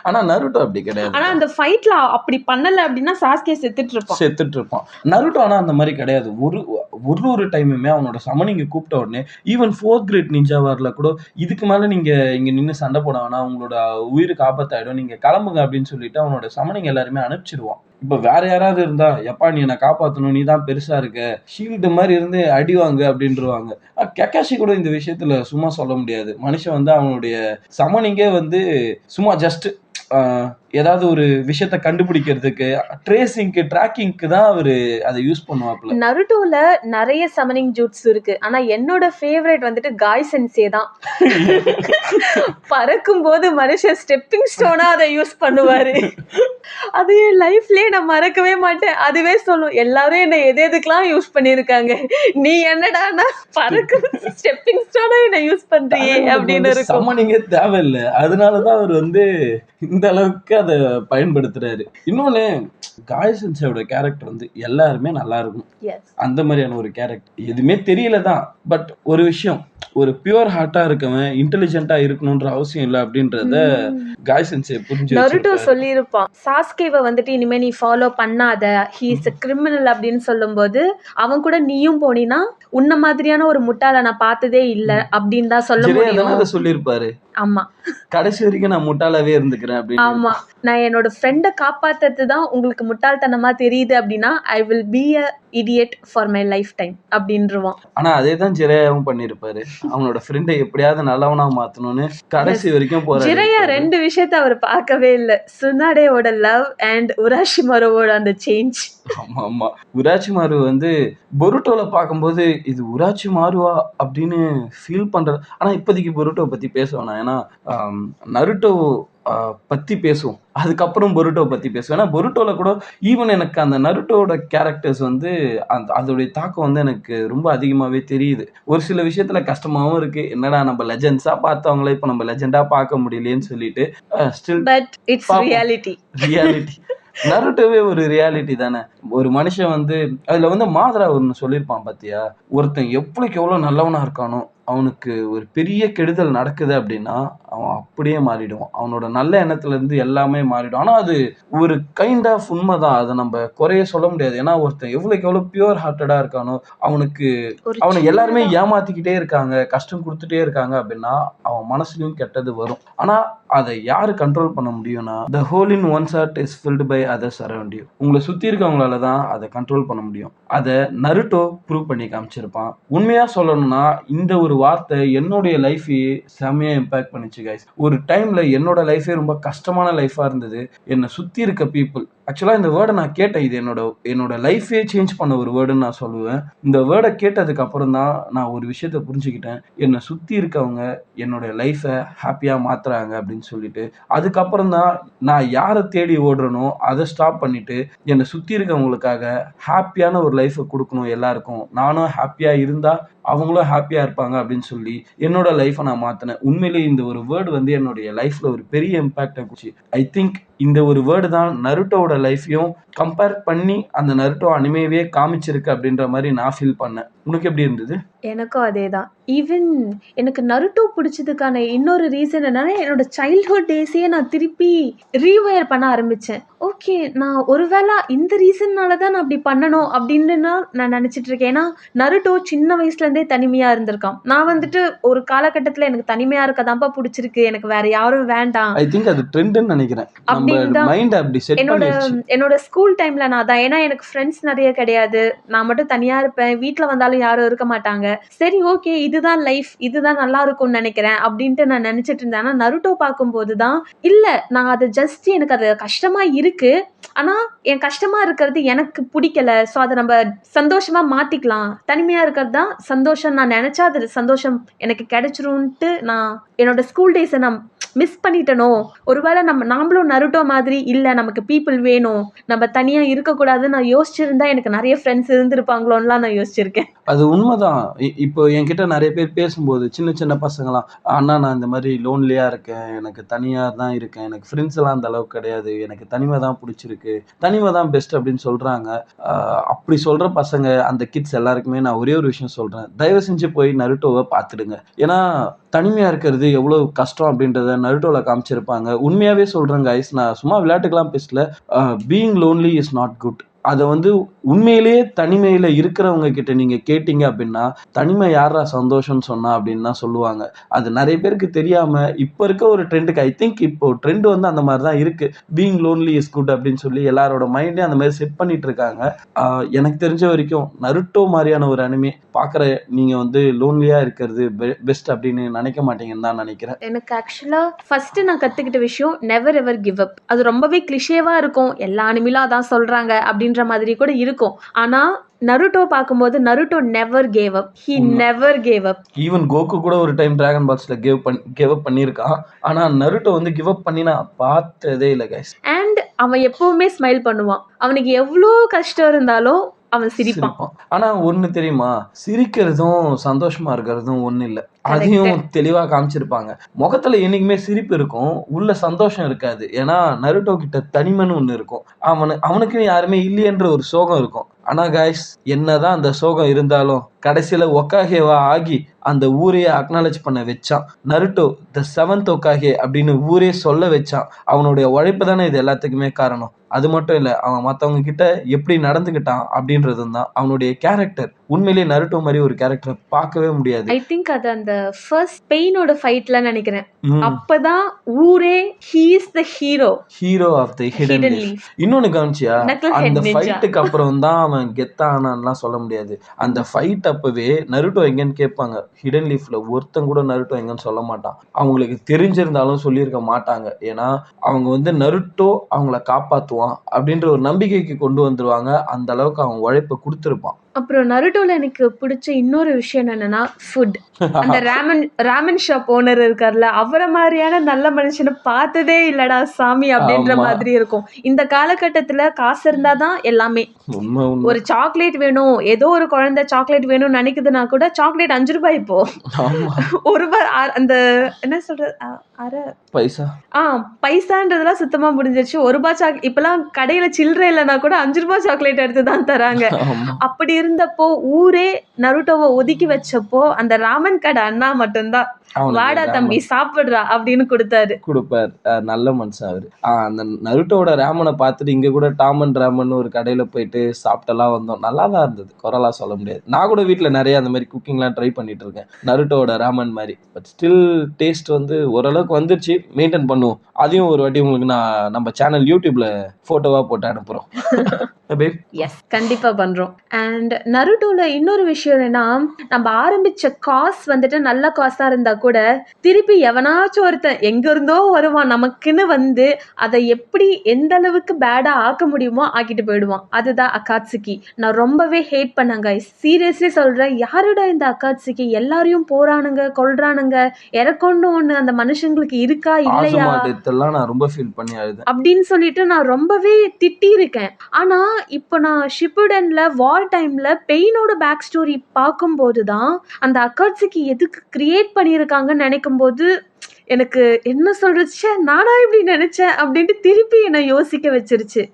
ஆனா நருட்டோ அப்படி கிடையாது,
ஆனா அந்த ஃபைட்ல அப்படி பண்ணல அப்படின்னா சாஸ்கே செத்துட்டு இருப்பான்.
செத்துட்டு இருப்பான். நருட்டோ ஆனா அந்த மாதிரி கிடையாது. ஒரு டைமுமே அவனோட சமனிங்க கூப்பிட்ட உடனே ஈவன் 4th கிரேட் நிஞ்சா வார்ல கூட இதுக்கு மேல நீங்க இங்க நின்று சண்டை போட வேணாம், உங்களோட உயிருக்கு ஆபத்தாயிடும், நீங்க கிளம்புங்க அப்படின்னு சொல்லிட்டு அவனோட சமனிங்க எல்லாருமே அனுப்பிச்சிடுவான். இப்ப வேற யாராவது இருந்தா எப்பா நீ என்னை காப்பாத்தணும், நீ தான் பெருசா இருக்க, ஷீல்டு மாதிரி இருந்து அடிவாங்க அப்படின்றவாங்க. கக்காஷி கூட இந்த விஷயத்துல சும்மா சொல்ல முடியாது. மனுஷன் வந்து அவனுடைய சமனிங்கே வந்து சும்மா ஜஸ்ட் ஏதாவது ஒரு விஷயத்த கண்டுபிடிக்கிறதுக்கு ட்ரேசிங்க்கு ட்ராக்கிங்க்கு தான் அவரு அதை யூஸ் பண்ணுவாப்ல.
நருட்டோல நிறைய சமனிங் ஜூட்ஸ் இருக்கு, ஆனா என்னோட ஃபேவரட் வந்துட்டு காய் சென்சே தான். பறக்கும் போது மனுஷன் ஸ்டெப்பிங் ஸ்டோனா அதை யூஸ் பண்ணுவாரு. அது என் லைஃப்லயே நான் மறக்கவே மாட்டேன். அதுவே சொல்லும், எல்லாரும் என்ன எதுக்கெல்லாம் யூஸ் பண்ணிருக்காங்க, நீ என்னடானா பறக்கும் ஸ்டெப்பிங் ஸ்டோனா என்ன யூஸ் பண்றியே அப்படின்னு இருக்கும்.
சமனிங்கே தேவையில்லை, அதனாலதான் அவர் வந்து இந்த அளவுக்கு அதை பயன்படுத்துறாரு. இன்னொன்னு காய் சென்சேவோட கேரக்டர் வந்து எல்லாருமே நல்லா இருக்கும்.
Yes.
அந்த மாதிரியான ஒரு கேரக்டர் எதுவுமே தெரியல தான். பட் ஒரு விஷயம், ஒரு பியூர் ஹார்ட்டா இருக்கவன் இன்டெலிஜென்ட்டா இருக்கணும்ன்ற அவசியம் இல்லை அப்படின்றத காய் சென்சே புரிஞ்சு
நருட்டோ சொல்லியிருப்பான், சாஸ்கேவை வந்துட்டு இனிமே நீ ஃபாலோ பண்ணாத, ஹீ இஸ் a கிரிமினல் அப்படின்னு சொல்லும்போது அவன் கூட நீயும் போனீன்னா உன்ன மாதிரியான ஒரு முட்டாளை நான் பார்த்ததே இல்ல அப்படின்னு தான் சொல்ல முடியும்.
சொல்லியிருப்பாரு.
ஆமா,
கடைசி வரைக்கும் நான் முட்டாளாவே இருந்துக்கிறேன் அப்படின்னு.
ஆமா, நான் என்னோட ஃப்ரெண்டை காப்பாத்துறது தான் உங்களுக்கு முட்டாள்தனமா தெரியுது அப்படின்னா I will be a idiot for my life time அப்படின்றான்.
ஆனா அதே தான் ஜிரையாவும் பண்ணிருப்பாரு. அவனோட ஃப்ரெண்டை எப்படியாவது நல்லவனா மாத்தணும்னு கடைசி வரைக்கும் போறாரு.
ஜிரையா ரெண்டு விஷயத்த அவர் பார்க்கவே இல்லை, சுனாடேவோட லவ் அண்ட் உராஷிமாரோவோட அந்த சேஞ்ச்.
ஆமா ஆமா, உராச்சிமாரு வந்து பொருட்டோல பார்க்கும்போது இது உராச்சிமாருவா அப்படின்னு ஃபீல் பண்றது. ஆனா இப்போதைக்கு பொருட்டோ பத்தி பேச வேணாம், ஏன்னா நருட்டோ பத்தி பேசுவோம், அதுக்கப்புறம் பொருட்டோ பத்தி பேசுவோம். ஏன்னா பொருட்டோல கூட ஈவன் எனக்கு அந்த நருட்டோட கேரக்டர்ஸ் வந்து அதோடைய தாக்கம் வந்து எனக்கு ரொம்ப அதிகமாவே தெரியுது. ஒரு சில விஷயத்துல கஷ்டமாவும் இருக்கு, என்னடா நம்ம லெஜெண்ட்ஸா பார்த்தவங்களே இப்ப நம்ம லெஜெண்டா பார்க்க முடியலையேன்னு சொல்லிட்டு ஸ்டில்
பட் இட்ஸ் ரியாலிட்டி.
நருட்டோவே ஒரு ரியாலிட்டி தானே. ஒரு மனுஷன் வந்து அதுல வந்து மாதரா ஒன்னு சொல்லியிருப்பான் பாத்தியா, ஒருத்தன் எவ்வளவு நல்லவனா இருக்கானோ அவனுக்கு ஒரு பெரிய கெடுதல் நடக்குது அப்படின்னா அவன் அப்படியே மாறிடுவான், அவனோட நல்ல எண்ணத்துல இருந்து எல்லாமே மாறிடும். ஆனா அது ஒரு கைண்ட் ஆஃப் உண்மைதான், அதை நம்ம குறைய சொல்ல முடியாது. ஏன்னா ஒருத்தன் எவ்வளவு பியூர் ஹார்ட்டடா இருக்கானோ அவனுக்கு அவனை எல்லாருமே ஏமாத்திக்கிட்டே இருக்காங்க, கஷ்டம் கொடுத்துட்டே இருக்காங்க அப்படின்னா அவன் மனசுலயும் கெட்டது வரும். ஆனா அதை யாரு கண்ட்ரோல் பண்ண முடியும்னா the hole in one's heart is filled by others around you. உங்களை சுத்தி இருக்கவங்களால தான் அதை கண்ட்ரோல் பண்ண முடியும். அதை நருட்டோ ப்ரூவ் பண்ணி காமிச்சிருப்பான். உண்மையா சொல்லணும்னா இந்த ஒரு வார்த்தை என்னுடைய லைஃபையே செமையா இம்பாக்ட் பண்ணிச்சு கைஸ். ஒரு டைம்ல என்னோட லைஃபே ரொம்ப கஷ்டமான லைஃபா இருந்தது. என்னை சுத்தி இருக்க பீப்புள், ஆக்சுவலா இந்த வேர்டை நான் கேட்டேன், இது என்னோட லைஃபே சேஞ்ச் பண்ண ஒரு வேர்டுன்னு நான் சொல்லுவேன். இந்த வேர்டை கேட்டதுக்கு அப்புறம் தான் நான் ஒரு விஷயத்த புரிஞ்சுக்கிட்டேன், என்னை சுத்தி இருக்கவங்க என்னோட லைஃபை ஹாப்பியா மாத்துறாங்க அப்படின்னு சொல்லிட்டு. அதுக்கப்புறம் தான் நான் யாரை தேடி ஓடுறனோ அதை ஸ்டாப் பண்ணிட்டு என்னை சுத்தி இருக்கவங்களுக்காக ஹாப்பியான ஒரு லைஃபை கொடுக்கணும் எல்லாருக்கும், நானும் ஹாப்பியா இருந்தா அவங்களும் ஹாப்பியா இருப்பாங்க அப்படின்னு சொல்லி என்னோட லைஃபை நான் மாத்தினேன். உண்மையிலேயே இந்த ஒரு வேர்டு வந்து என்னுடைய லைஃப்ல ஒரு பெரிய இம்பாக்ட் ஆச்சு. ஐ திங்க் இந்த ஒரு வேர்டு தான் நருட்டோட லைஃபையும் கம்பேர் பண்ணி அந்த நருட்டோ அனிமேவே காமிச்சிருக்கு அப்படின்ற மாதிரி நான் ஃபீல் பண்ணேன். உனக்கு எப்படி இருந்தது?
எனக்கும் அதே தான். ஈவன் எனக்கு நருட்டோ பிடிச்சதுக்கான இன்னொரு ரீசன் என்னன்னா, என்னோட சைல்ட்ஹுட் டேஸையே நான் திருப்பி ரீவயர் பண்ண ஆரம்பித்தேன். ஓகே, நான் ஒருவேளை இந்த ரீசன்னால தான் நான் அப்படி பண்ணணும் அப்படின்னு நான் நினச்சிட்டு இருக்கேன். ஏன்னா நருட்டோ சின்ன வயசுலேருந்தே தனிமையாக இருந்திருக்கான். நான் வந்துட்டு ஒரு காலகட்டத்தில் எனக்கு தனிமையாக இருக்கதான்ப்பா பிடிச்சிருக்கு, எனக்கு வேற யாரும் வேண்டாம்,
ஐ திங்க் அது ட்ரெண்ட்னு நினைக்கிறேன்.
என்னோட ஸ்கூல் டைம்ல நான் தான், ஏன்னா எனக்கு ஃப்ரெண்ட்ஸ் நிறைய கிடையாது, நான் மட்டும் தனியா இருப்பேன், வீட்டில் வந்தாலும் யாரும் இருக்க மாட்டாங்க. சரி ஓகே, இதுதான் லைஃப், இதுதான் நல்லா இருக்கும்னு நினைக்கிறேன் அப்படின்ட்டு நான் நினைச்சிட்டு இருந்தேன். ஆனால் நருட்டோ பார்க்கும்போது தான் இல்லை, நான் அதை ஜஸ்ட் எனக்கு அது கஷ்டமா இருக்கு, ஆனா என் கஷ்டமா இருக்கிறது எனக்கு பிடிக்கல, ஸோ அதை நம்ம சந்தோஷமா மாத்திக்கலாம், தனிமையா இருக்கிறது தான் சந்தோஷம், நான் நினைச்சா அது சந்தோஷம் எனக்கு கிடைச்சிரும்ட்டு நான் என்னோட ஸ்கூல் டேஸை நான் மிஸ் பண்ணிட்டனோ, ஒருவேளை நாமளும் நருட்டோ மாதிரி இல்லை, நமக்கு பீப்புள் வேணும், நம்ம தனியா இருக்கக்கூடாதுன்னு நான் யோசிச்சிருந்தா எனக்கு நிறைய ஃப்ரெண்ட்ஸ் இருந்திருப்பாங்களோன்னுலாம் நான் யோசிச்சிருக்கேன்.
அது உண்மைதான். இப்போ என்கிட்ட நிறைய பேர் பேசும்போது சின்ன சின்ன பசங்களாம், அண்ணா நான் இந்த மாதிரி லோன்லியா இருக்கேன், எனக்கு தனியா தான் இருக்கேன், எனக்கு ஃப்ரெண்ட்ஸ் எல்லாம் அந்த அளவுக்கு கிடையாது, எனக்கு தனிமை தான் பிடிச்சிருக்கு, தனிமை தான் பெஸ்ட் அப்படின்னு சொல்றாங்க. அப்படி சொல்ற பசங்க அந்த கிட்ஸ் எல்லாருக்குமே நான் ஒரே ஒரு விஷயம் சொல்றேன், தயவு செஞ்சு போய் நருட்டோவை பார்த்துடுங்க. ஏன்னா தனிமையா இருக்கிறது எவ்வளவு கஷ்டம் அப்படின்றத நருட்டோல காமிச்சிருப்பாங்க. உண்மையாவே சொல்றேன் கைஸ், நான் சும்மா விளையாட்டுக்கெல்லாம் பேசல. Being lonely is not good. அதை வந்து உண்மையிலேயே தனிமையில இருக்கிறவங்க கிட்ட நீங்க கேட்டீங்க அப்படின்னா, தனிமை யாரா சந்தோஷம்னு சொன்னா அப்படின்னு தான் சொல்லுவாங்க. அது நிறைய பேருக்கு தெரியாம இப்ப இருக்க ஒரு ட்ரெண்டுக்கு, ஐ திங்க் இப்போ ட்ரெண்ட் வந்து அந்த மாதிரி தான் இருக்கு. பீயிங் லோன்லி இஸ் குட் அப்படின்னு சொல்லி எல்லாரோட மைண்டே அந்த மாதிரி செட் பண்ணிட்டு இருக்காங்க. எனக்கு தெரிஞ்ச வரைக்கும் நருட்டோ மாதிரியான ஒரு அனிமே பாக்குற நீங்க வந்து லோன்லியா இருக்கிறது பெஸ்ட் அப்படின்னு நினைக்க மாட்டீங்கன்னு தான் நினைக்கிறேன்.
எனக்கு ஆக்சுவலா ஃபர்ஸ்ட் நான் கத்துக்கிட்ட விஷயம் நெவர் எவர் கிவ் அப். அது ரொம்பவே கிளிஷேவா இருக்கும், எல்லா அனிமிலும் அதான் சொல்றாங்க அப்படின்ற மாதிரி கூட இருக்கும். ஆனா நருட்டோ பார்க்கும்போது Naruto never gave up. He never gave up.
Even Coco கூட ஒரு டைம் டிராகன் பால்ஸ்ல கிவ் அப் பண்ணியிருக்கான். ஆனா நருட்டோ வந்து கிவ் அப் பண்ணி நான் பார்த்ததே இல்லை கைஸ்.
அண்ட் அவன் எப்பவுமே ஸ்மைல் பண்ணுவான். அவனுக்கு எவ்வளோ கஷ்டம் இருந்தாலும் அவன் சிரிப்பான்.
ஆனா ஒண்ணு தெரியுமா, சிரிக்கிறதும் சந்தோஷமா இருக்கிறதும் ஒண்ணு இல்ல. அதையும் தெளிவா காமிச்சிருப்பாங்க. முகத்துல என்னைக்குமே சிரிப்பு இருக்கும், உள்ள சந்தோஷம் இருக்காது. ஏன்னா நருட்டோ கிட்ட தனிமைன்னு ஒண்ணு இருக்கும். அவனுக்கு யாருமே இல்லையன்ற ஒரு சோகம் இருக்கும். ஆனா கைஸ், என்னதான் அந்த சோகம் இருந்தாலும் கடைசியில ஒக்காகேவா ஆகி அந்த ஊரையே அக்னாலேஜ் பண்ண வச்சான். நருட்டோ த 7th ஒக்காகே அப்படின்னு ஊரே சொல்ல வச்சான். அவனுடைய உழைப்பு தானே இது எல்லாத்துக்குமே காரணம். அது மட்டும் இல்ல, அவன் மத்தவங்க கிட்ட எப்படி நடந்துகிட்டான் அப்படின்றதும் தான் அவனுடைய கேரக்டர். உண்மையிலேயே நருட்டோ மாதிரி ஒரு கேரக்டர் பார்க்கவே முடியாது.
ஐ திங்க் அது அந்த ஃபர்ஸ்ட் பெயினோட ஃபைட்ல நினைக்கிறேன். அப்பதான் ஊரே he is the hero
of the hidden leaf. இன்னொன்னு கவனிச்சியா, அந்த ஃபைட்டுக்கு அப்புறம் தான் அவன் கெத்தானான்லாம் சொல்ல முடியாது. அந்த ஃபைட் அப்பவே நருட்டோ எங்கன்னு கேட்பாங்க. ஹிடன் லீஃப்ல ஒருத்தன் கூட நருட்டோ எங்கன்னு சொல்ல மாட்டான். அவங்களுக்கு தெரிஞ்சிருந்தாலும் சொல்லியிருக்க மாட்டாங்க. ஏன்னா அவங்க வந்து நருட்டோ அவங்கள காப்பாத்துவான் அப்படின்ற ஒரு நம்பிக்கைக்கு கொண்டு வந்துருவாங்க. அந்த அளவுக்கு அவன் உழைப்பை கொடுத்துருப்பான்.
அப்புறம் நருட்டோல எனக்கு பிடிச்ச இன்னொரு விஷயம் என்னன்னா ஃபுட். அந்த ராமன் ஷாப் ஓனர் இருக்கார்ல, அவரை மாதிரியான நல்ல மனுஷனை பார்த்ததே இல்லடா சாமி அப்படின்ற மாதிரி இருக்கும். இந்த காலகட்டத்துல காசு இருந்தாதான் எல்லாமே. ஒரு சாக்லேட் வேணும், ஏதோ ஒரு குழந்தை சாக்லேட் வேணும்னு நினைக்குதுன்னா கூட சாக்லேட் 5 ரூபாய் இப்போ. ₹1 அந்த என்ன சொல்றது, அரை
பைசா
பைசான்றதெல்லாம் சுத்தமா முடிஞ்சிருச்சு. ₹1 இப்பெல்லாம் கடையில சில்லறை இல்லைன்னா கூட 5 ரூபாய் சாக்லேட் எடுத்து தான் தராங்க. அப்படி இருந்தப்போ ஊரே நருட்டோவை ஒதுக்கி வச்சப்போ அந்த ராமன் கடை அண்ணா மட்டும்தான் வாடா தம்பி சாப்பிடுறா அப்படின்னு கொடுப்பார்.
நல்ல மனுஷன் அவரு. அந்த நருட்டோட ராமனை பார்த்துட்டு இங்க கூட டாம் அண்ட் ராமன் ஒரு கடையில போயிட்டு சாப்பிட்டெல்லாம் வந்தோம். நல்லா தான் இருந்தது, குறைலாம் சொல்ல முடியாது. நான் கூட வீட்டுல நிறைய அந்த மாதிரி குக்கிங்லாம் ட்ரை பண்ணிட்டு இருக்கேன் நருட்டோட ராமன் மாதிரி. பட் ஸ்டில் டேஸ்ட் வந்து ஓரளவுக்கு வந்துருச்சு, மெயின்டைன் பண்ணுவோம். அதையும் ஒரு வாட்டி உங்களுக்கு நான் நம்ம சேனல் யூடியூப்ல போட்டோவா போட்டு அனுப்புறோம்.
எஸ், கண்டிப்பா பண்றோம். அண்ட் நருட்டோல இன்னொரு விஷயம் என்னன்னா, நம்ம ஆரம்பிச்ச காஸ் வந்துட்டு நல்ல காசா இருந்தா கூட திருப்பி எவனாச்சும் ஒருத்தன் எங்க இருந்தோ வருவான், நமக்குன்னு வந்து அதை எப்படி எந்த அளவுக்கு பேடா ஆக்க முடியுமோ ஆக்கிட்டு போயிடுவான். அதுதான் அகாட்சுகி. நான் ரொம்பவே ஹேட் பண்ணேங்க, சீரியஸ்லி சொல்றேன். யாருடா இந்த அகாட்சுகி, எல்லாரையும் போறானுங்க, கொல்றானுங்க, இறக்கொண்டு ஒண்ணு அந்த மனுஷங்களுக்கு இருக்கா இல்லையா
நான் ரொம்ப ஃபீல் பண்ணி
அப்படின்னு சொல்லிட்டு நான் ரொம்பவே திட்டி இருக்கேன். ஆனா இப்போ நான் ஷிப்புடன்ல வார் டைம்ல பெயினோட பேக் ஸ்டோரி பார்க்கும்போது தான் அந்த அகாட்சுகி எதுக்கு கிரியேட் பண்ணியிருக்காங்கன்னு நினைக்கும் போது எனக்கு என்ன சொல்றது, நானா இப்படி நினைச்சேன் அப்படின்ட்டு திருப்பி என்னை யோசிக்க வச்சிருச்சு.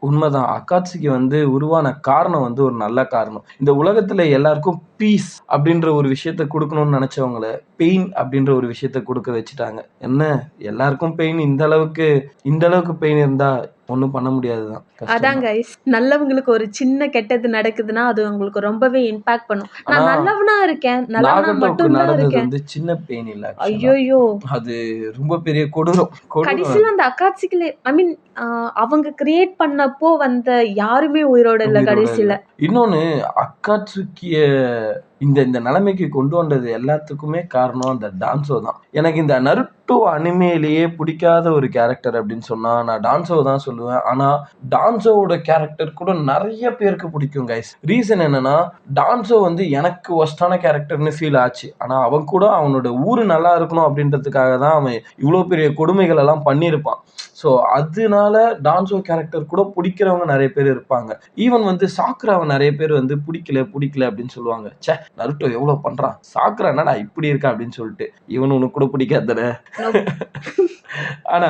உண்மைதான், அகாட்சுகி வந்து உருவான காரணம் வந்து ஒரு நல்ல காரணம். இந்த உலகத்துல எல்லாருக்கும் பீஸ் அப்படின்ற ஒரு விஷயத்த கொடுக்கணும்னு நினைச்சவங்கள பெயின் அப்படின்ற ஒரு விஷயத்த கொடுக்க வச்சுட்டாங்க. என்ன எல்லாருக்கும் பெயின், இந்த அளவுக்கு பெயின் இருந்தா ஒன்றும் பண்ண முடியாதுதான்.
அதான் கைஸ், நல்லவங்களுக்கு ஒரு சின்ன கெட்டது நடக்குதுன்னா அது உங்களுக்கு ரொம்பவே இம்பாக்ட் பண்ணும். நான் நல்லவனா இருக்கேன், நல்லவனா மட்டும் தான் இருக்கேன்,
வந்து சின்ன பெயின் இல்ல,
ஐயோ
அது ரொம்ப பெரிய கொடூரம்.
கடைசியில அந்த அகாட்சுகில அவங்க கிரியேட் பண்ணப்போ வந்த யாருமே உயிரோட இல்ல கடைசியில.
இன்னொன்னு, அகாட்சுகிய இந்த நிலைமைக்கு கொண்டு வந்தது எல்லாத்துக்குமே காரணம் அந்த டான்சோ தான். எனக்கு இந்த நருட்டோ அனிமேலேயே பிடிக்காத ஒரு கேரக்டர் அப்படின்னு சொன்னா நான் டான்சோ தான் சொல்லுவேன். ஆனா டான்சோவோட கேரக்டர் கூட நிறைய பேருக்கு பிடிக்கும் கைஸ். ரீசன் என்னன்னா, டான்சோ வந்து எனக்கு ஒஸ்டான கேரக்டர்னு ஃபீல் ஆச்சு. ஆனா அவன் கூட அவனோட ஊரு நல்லா இருக்கணும் அப்படின்றதுக்காக தான் அவன் இவ்வளோ பெரிய கொடுமைகள் எல்லாம் பண்ணியிருப்பான். ஸோ அதனால டான்சோ கேரக்டர் கூட பிடிக்கிறவங்க நிறைய பேர் இருப்பாங்க. ஈவன் வந்து சாக்குராவை நிறைய பேர் வந்து பிடிக்கல அப்படின்னு சொல்லுவாங்க. நருட்டோ எவ்வளவு பண்றான், சாக்குரா என்னடா இப்படி இருக்கா அப்படின்னு சொல்லிட்டு. இவனு உனக்கு கூட பிடிக்காதானே. ஆனா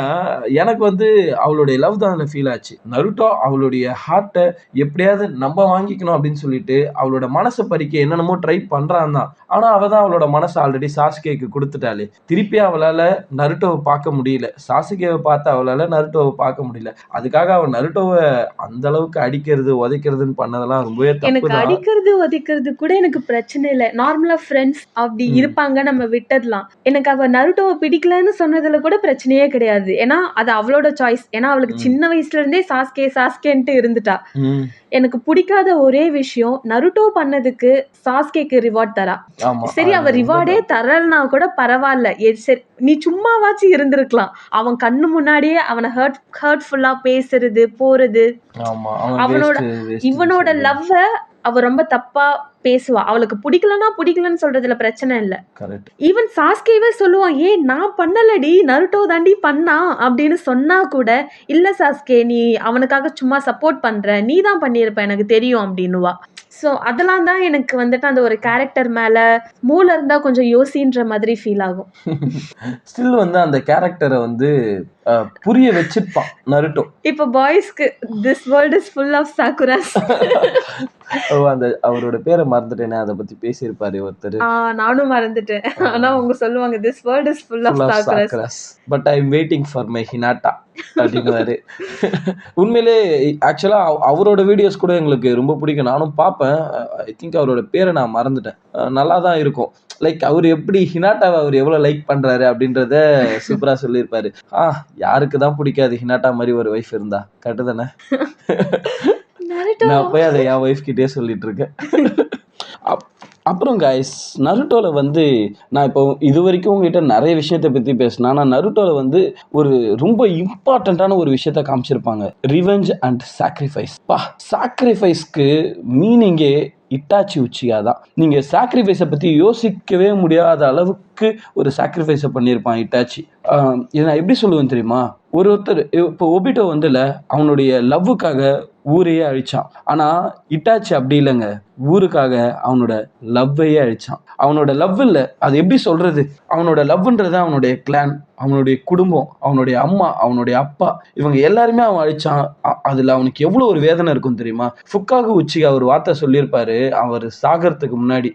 எனக்கு வந்து அவளுடைய லவ் தான் அதுல ஃபீல் ஆச்சு. நருட்டோ அவளுடைய ஹார்ட்டை எப்படியாவது நம்ம வாங்கிக்கணும் அப்படின்னு சொல்லிட்டு அவளோட மனசை பறிக்க என்னென்னமோ ட்ரை பண்றான் தான். ஆனா அவ தான் அவளோட மனசை ஆல்ரெடி சாஸ்கேக்கு கொடுத்துட்டாளே. திருப்பி அவளால நருட்டோவை பார்க்க முடியல, சாசுகேவை பார்த்து அவளால நருட்டோவை பார்க்க முடியல. அதுக்காக அவன் நருட்டோவை அந்த அளவுக்கு அடிக்கிறது உதைக்கிறதுன்னு பண்ணதெல்லாம் ரொம்பவே தப்பு
எனக்கு
தான்.
அடிக்கிறது உதைக்கிறது கூட எனக்கு பிரச்சனை இல்லை. நார்மலா ஃப்ரெண்ட்ஸ் அப்படி இருப்பாங்க, நம்ம விட்டுடலாம். எனக்கு அவ நருட்டோவை பிடிக்கலன்னு சொன்னதுல கூட பிரச்சனையே கிடையாது. ஏன்னா அது அவளோட சாய்ஸ். ஏன்னா அவளுக்கு சின்ன வயசுல இருந்தே சாஸ்கே சாஸ்கேன்ட்டு இருந்துட்டா. எனக்கு பிடிக்காத ஒரே விஷயம், நருட்டோ பண்ணதுக்கு சாஸ்கேக்கு ரிவார்ட் தரா.
ஆமா,
சரி, அவ ரிவார்டே தரலனா கூட பரவாயில்ல, சரி நீ சும்மாவாச்சும் இருந்திருக்கலாம். அவன் கண்ணு முன்னாடியே அவனை ஹர்ட்ஃபுல்லா பேசுறது போறது.
ஆமா, அவன்
அவனோட
waste, waste
இவனோட
சொல்றது.
லவ்வ அவ ரொம்ப தப்பா பேசுவா. அவளுக்கு பிடிக்கலன்னு சொல்றதுல பிரச்சனை இல்ல.
கரெக்ட்.
ஈவன் சாஸ்கேவே சொல்லுவான், ஏன் நான் பண்ணலடி, நருட்டோ தாண்டி பண்ணா அப்படின்னு சொன்னா கூட, இல்ல சாஸ்கே நீ அவனுக்காக சும்மா சப்போர்ட் பண்ற, நீ தான் பண்ணியிருப்ப எனக்கு தெரியும் அப்படின்னுவா. ஸோ அதெல்லாம் தான் எனக்கு வந்துட்டு அந்த ஒரு கேரக்டர் மேல மூளை இருந்தா கொஞ்சம் யோசின்ற மாதிரி ஃபீல் ஆகும்.
ஸ்டில் வந்து அந்த கேரக்டரை வந்து புரிய வச்சிருப்பான் நருட்டோ.
இப்போ பாய்ஸ்க்கு this world is full of Sakuras.
அந்த அவரோட பேரை மறந்துட்டேனே, அதை பத்தி பேசியிருப்பாரு ஒருத்தர்.
நானும் மறந்துட்டேன். ஆனா அவங்க சொல்லுவாங்க this world is full of Sakuras,
but I am waiting for my Hinata அப்படிங்குவாரு. உண்மையிலே ஆக்சுவலா அவரோட வீடியோஸ் கூட எங்களுக்கு ரொம்ப பிடிக்கும், நானும் பார்ப்பேன். ஐ திங்க் அவரோட பேரை நான் மறந்துட்டேன். நல்லா தான் இருக்கும். லைக் அவர் எப்படி ஹினாட்டாவை அவர் எவ்வளவு லைக் பண்றாரு அப்படின்றத சூப்பரா சொல்லியிருப்பாரு. யாருக்கு தான் பிடிக்காது ஹினாட்டா மாதிரி ஒரு வைஃப் இருந்தா, கரெக்டு தானே? நான் போய் அதை என் ஒய்ஃப் கிட்டே சொல்லிட்டு இருக்கேன். அப்புறம் கைஸ், நருட்டோல வந்து நான் இப்போ இது வரைக்கும் உங்ககிட்ட நிறைய விஷயத்தை பற்றி பேசினேன். ஆனால் நருட்டோல வந்து ஒரு ரொம்ப இம்பார்ட்டண்ட்டான ஒரு விஷயத்த காமிச்சிருப்பாங்க, ரிவெஞ்ச் அண்ட் சாக்ரிஃபைஸ். சாக்ரிஃபைஸ்க்கு மீனிங்கே இட்டாச்சி உச்சியா தான். நீங்கள் சாக்ரிஃபைஸை பற்றி யோசிக்கவே முடியாத அளவுக்கு ஒரு சாக்ரிஃபைஸை பண்ணியிருப்பான் இட்டாச்சி. இதை நான் எப்படி சொல்லுவேன் தெரியுமா? ஒருத்தர் இப்போ ஒபிட்டோ வந்துல அவனுடைய லவ்வுக்காக ஊரையே அழிச்சான். ஆனால் இட்டாச்சி அப்படி இல்லைங்க, ஊருக்காக அவனோட லவ்வையே அழிச்சான். அவனோட லவ் இல்லை, அது எப்படி சொல்றது, அவனோட லவ்ன்றது அவனுடைய கிளான், அவனுடைய குடும்பம், அவனுடைய அம்மா, அவனுடைய அப்பா, இவங்க எல்லாருமே அவன் அழிச்சான். அதுல அவனுக்கு எவ்வளவு ஒரு வேதனை இருக்கும் தெரியுமா? ஃபுக்காகு உச்சிகா ஒரு வார்த்தை சொல்லியிருப்பாரு அவர் சாகறதுக்கு முன்னாடி,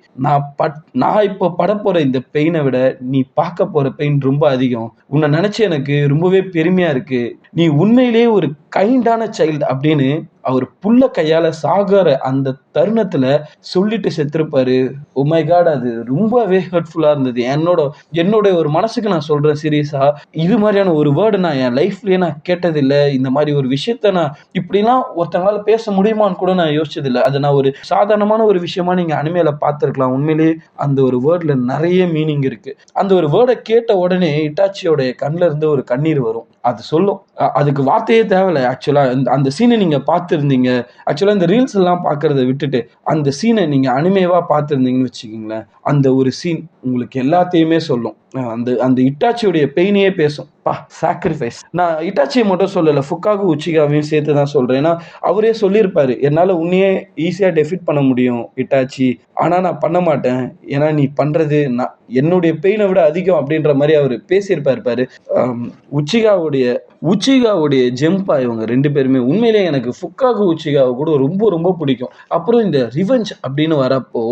நான் இப்போ படப்போற இந்த பெயினை விட நீ பார்க்க போற பெயின் ரொம்ப அதிகம். உன்னை நினைச்சு எனக்கு ரொம்பவே பெருமையா இருக்கு. நீ உண்மையிலேயே ஒரு கைண்டான சைல்டு அப்படின்னு அவர் புள்ள கையால சாகற அந்த தருணத்துல சொல்லிட்டு செத்துருப்பாரு. ஓ மை காட், அது ரொம்பவே ஹர்ட்ஃபுல்லா இருந்தது. என்னோட ஒரு மனசுக்கு நான் சொல்றேன் சீரியஸா, இது மாதிரியான ஒரு வேர்டு நான் என் லைஃப்லயே நான் கேட்டதில்லை. இந்த மாதிரி ஒரு விஷயத்த நான் இப்படிலாம் ஒருத்தங்களால பேச முடியுமான்னு கூட நான் யோசிச்சதில்லை. அது நான் ஒரு சாதாரணமான ஒரு விஷயமா நீங்க அனிமேல பார்த்திருக்கலாம். உண்மையிலேயே அந்த ஒரு வேர்ட்ல நிறைய மீனிங் இருக்கு. அந்த ஒரு வேர்டை கேட்ட உடனே இட்டாச்சியோட கண்ணுல இருந்து ஒரு கண்ணீர் வரும். அது சொல்லும், அதுக்கு வார்த்தையே தேவையில்லை. ஆக்சுவலா அந்த சீனை நீங்க பார்த்துருந்தீங்க, ஆக்சுவலா இந்த ரீல்ஸ் எல்லாம் பார்க்கறத விட்டுட்டு அந்த சீனை நீங்க அனிமேவா பார்த்துருந்தீங்கன்னு வச்சுக்கீங்களேன், அந்த ஒரு சீன் உங்களுக்கு எல்லாத்தையுமே சொல்லும். அந்த இட்டாச்சியோடைய பெயினையே பேசும். சாக்ரிஃபைஸ். நான் இட்டாச்சியை மட்டும் சொல்லலை, ஃபுக்காகு உச்சிகாவையும் சேர்த்து தான் சொல்றேன். ஏன்னா அவரே சொல்லியிருப்பாரு, என்னால் உன்னையே ஈஸியாக டெஃபிட் பண்ண முடியும் இட்டாச்சி, ஆனால் நான் பண்ண மாட்டேன், ஏன்னா நீ பண்றது நான் என்னுடைய பெயினை விட அதிகம் அப்படின்ற மாதிரி அவர் பேசியிருப்பாரு. உச்சிகாவுடைய ஜெம்பா இவங்க ரெண்டு பேருமே. உண்மையிலேயே எனக்கு ஃபுக்காகு உச்சிகாவை கூட ரொம்ப ரொம்ப பிடிக்கும். அப்புறம் இந்த ரிவெஞ்ச் அப்படின்னு வரப்போ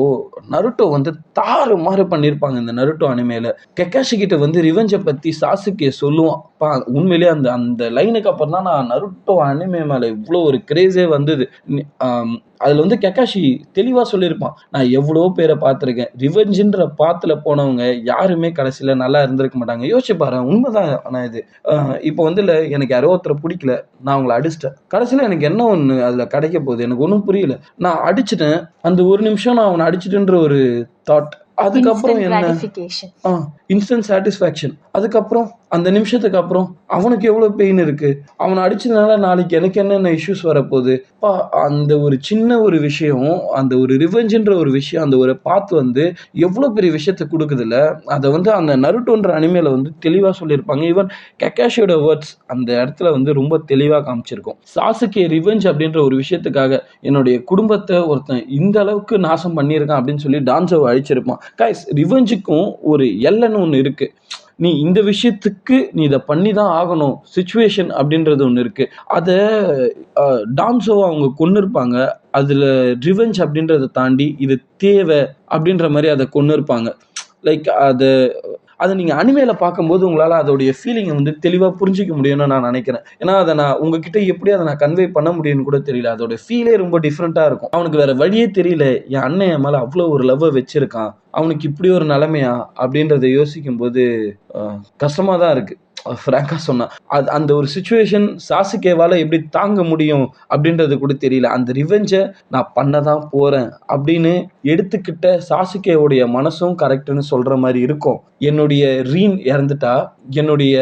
நருட்டோ வந்து தாறு மாறு பண்ணியிருப்பாங்க இந்த நருட்டோ அனிமேல. கெக்காஷி கிட்ட வந்து ரிவெஞ்சை பத்தி சாசுகே சொல்லுவான். உண்மையிலேயே அந்த லைனுக்கு அப்புறம் தான் நான் நருட்டோ அனிமே மேல இவ்வளோ ஒரு கிரேஸே வந்தது. அதுல வந்து கெக்காஷி தெளிவா சொல்லியிருப்பான், நான் எவ்வளோ பேரை பார்த்துருக்கேன், ரிவெஞ்சுன்ற பாத்துல போனவங்க யாருமே கடைசியில நல்லா இருந்திருக்க மாட்டாங்க. யோசிச்சு பாரு, உண்மைதான். ஆனா இது இப்போ வந்து இல்லை, எனக்கு யாரோ ஒருத்தரை பிடிக்கல, நான் அவங்கள அடிச்சிட்டேன், கடைசியில எனக்கு என்ன ஒன்று அதுல கிடைக்க போகுது எனக்கு ஒன்றும் புரியல, நான் அடிச்சிட்டேன், அந்த ஒரு நிமிஷம் நான் அவனை அடிச்சிட்டேன்ற ஒரு தாட், அதுக்கப்புறம் என்ன, இன்ஸ்டன்ட் சாட்டிஸ்ஃபேக்ஷன், அதுக்கப்புறம் அந்த நிமிஷத்துக்கு அப்புறம் அவனுக்கு எவ்வளவு பெயின் இருக்கு, அவனை அடிச்சதுனால நாளைக்கு எனக்கு என்னென்ன இஷ்யூஸ் வரப்போகுது. அந்த ஒரு சின்ன ஒரு விஷயம், அந்த ஒரு ரிவெஞ்சுன்ற ஒரு விஷயம், அந்த ஒரு பாத்து வந்து எவ்வளவு பெரிய விஷயத்த கொடுக்குதுல்ல. அதை வந்து அந்த நருட்டோன்ற அனிமேல வந்து தெளிவா சொல்லியிருப்பாங்க. ஈவன் கக்காஷியோட வேர்ட்ஸ் அந்த இடத்துல வந்து ரொம்ப தெளிவா காமிச்சிருக்கும். சாசுகே ரிவெஞ்ச் அப்படின்ற ஒரு விஷயத்துக்காக என்னுடைய குடும்பத்தை ஒருத்தன் இந்த அளவுக்கு நாசம் பண்ணியிருக்கான் அப்படின்னு சொல்லி டான்சோவை அழிச்சிருப்பான். கைஸ், ரிவெஞ்சுக்கும் ஒரு எல்லைன்னு ஒன்று இருக்கு. நீ இந்த விஷயத்துக்கு நீ இதை பண்ணி தான் ஆகணும், சுச்சுவேஷன் அப்படின்றது ஒன்று இருக்கு. அதை டான்சோவை அவங்க கொண்டு இருப்பாங்க. அதுல ரிவெஞ்ச் அப்படின்றத தாண்டி இது தேவை அப்படின்ற மாதிரி அதை கொண்டு இருப்பாங்க. லைக் அதை நீங்க அனிமேல பார்க்கும்போது உங்களால அதோடைய ஃபீலிங்கை வந்து தெளிவா புரிஞ்சிக்க முடியும்னு நான் நினைக்கிறேன். ஏன்னா அதை நான் உங்ககிட்ட எப்படி அதை நான் கன்வே பண்ண முடியும்னு கூட தெரியல. அதோட ஃபீலே ரொம்ப டிஃப்ரெண்டா இருக்கும். அவனுக்கு வேற வழியே தெரியல, என் அண்ணன் என் மேல அவ்வளோ ஒரு லவ்வை வச்சிருக்கான், அவனுக்கு இப்படி ஒரு நிலைமையா அப்படின்றத யோசிக்கும் போது கஷ்டமா தான் இருக்கு. ஃப்ராங்கா சொன்னா அந்த ஒரு சுச்சுவேஷன் சாசுகேவால எப்படி தாங்க முடியும் அப்படின்றது கூட தெரியல. அந்த ரிவெஞ்சை நான் பண்ணதான் போறேன் அப்படின்னு எடுத்துக்கிட்ட சாசுகேவுடைய மனசும் கரெக்ட்னு சொல்ற மாதிரி இருக்கும். என்னுடைய ரீன் இறந்துட்டா, என்னுடைய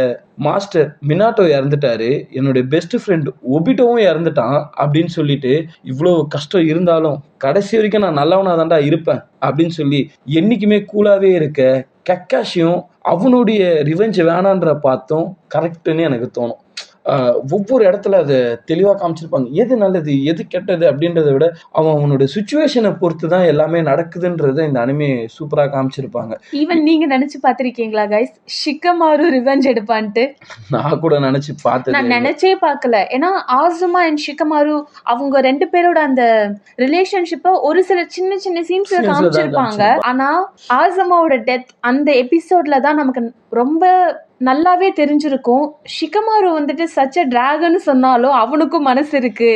மாஸ்டர் மினாட்டோ இறந்துட்டாரு, என்னுடைய பெஸ்ட் ஃப்ரெண்ட் ஒபிட்டோவும் இறந்துட்டான் அப்படின்னு சொல்லிட்டு இவ்வளோ கஷ்டம் இருந்தாலும் கடைசி வரைக்கும் நான் நல்லவனா தான்டா இருப்பேன் அப்படின்னு சொல்லி என்னைக்குமே கூலாவே இருக்க கக்காஷியும் அவனுடைய ரிவெஞ்ச் வேணான்ற பார்த்தும் கரெக்டுன்னு எனக்கு தோணும். ஒவ்வொரு இடத்துல அதை தெளிவாக காமிச்சிருப்பாங்க. எது நல்லது எது கெட்டது அப்படின்றத விட அவனோட சுச்சுவேஷனை பொறுத்து தான் எல்லாமே நடக்குதுன்றத இந்த அனிமே சூப்பராக காமிச்சிருப்பாங்க.
ஈவன் நீங்க நினைச்சு பார்த்திருக்கீங்களா கைஸ், ஷிகமாரு ரிவெஞ்ச் எடுப்பான்ட்டு?
நான் கூட நினைச்சு பார்த்தேன்.
நான் நினைச்சே பார்க்கல. ஏன்னா ஆசுமா அண்ட் ஷிகமாரு அவங்க 2 பேரோட அந்த ரிலேஷன்ஷிப்பை ஒரு சில சின்ன சின்ன சீன்ஸ்ல காமிச்சிருப்பாங்க. ஆனா ஆசுமாவோட டெத் அந்த எபிசோட்ல தான் நமக்கு ரொம்ப நல்லாவே தெரிஞ்சிருக்கும். ஷிகமாரு வந்துட்டு சச்ச டிராகன் சொன்னாலும் அவனுக்கும் மனசு இருக்கு,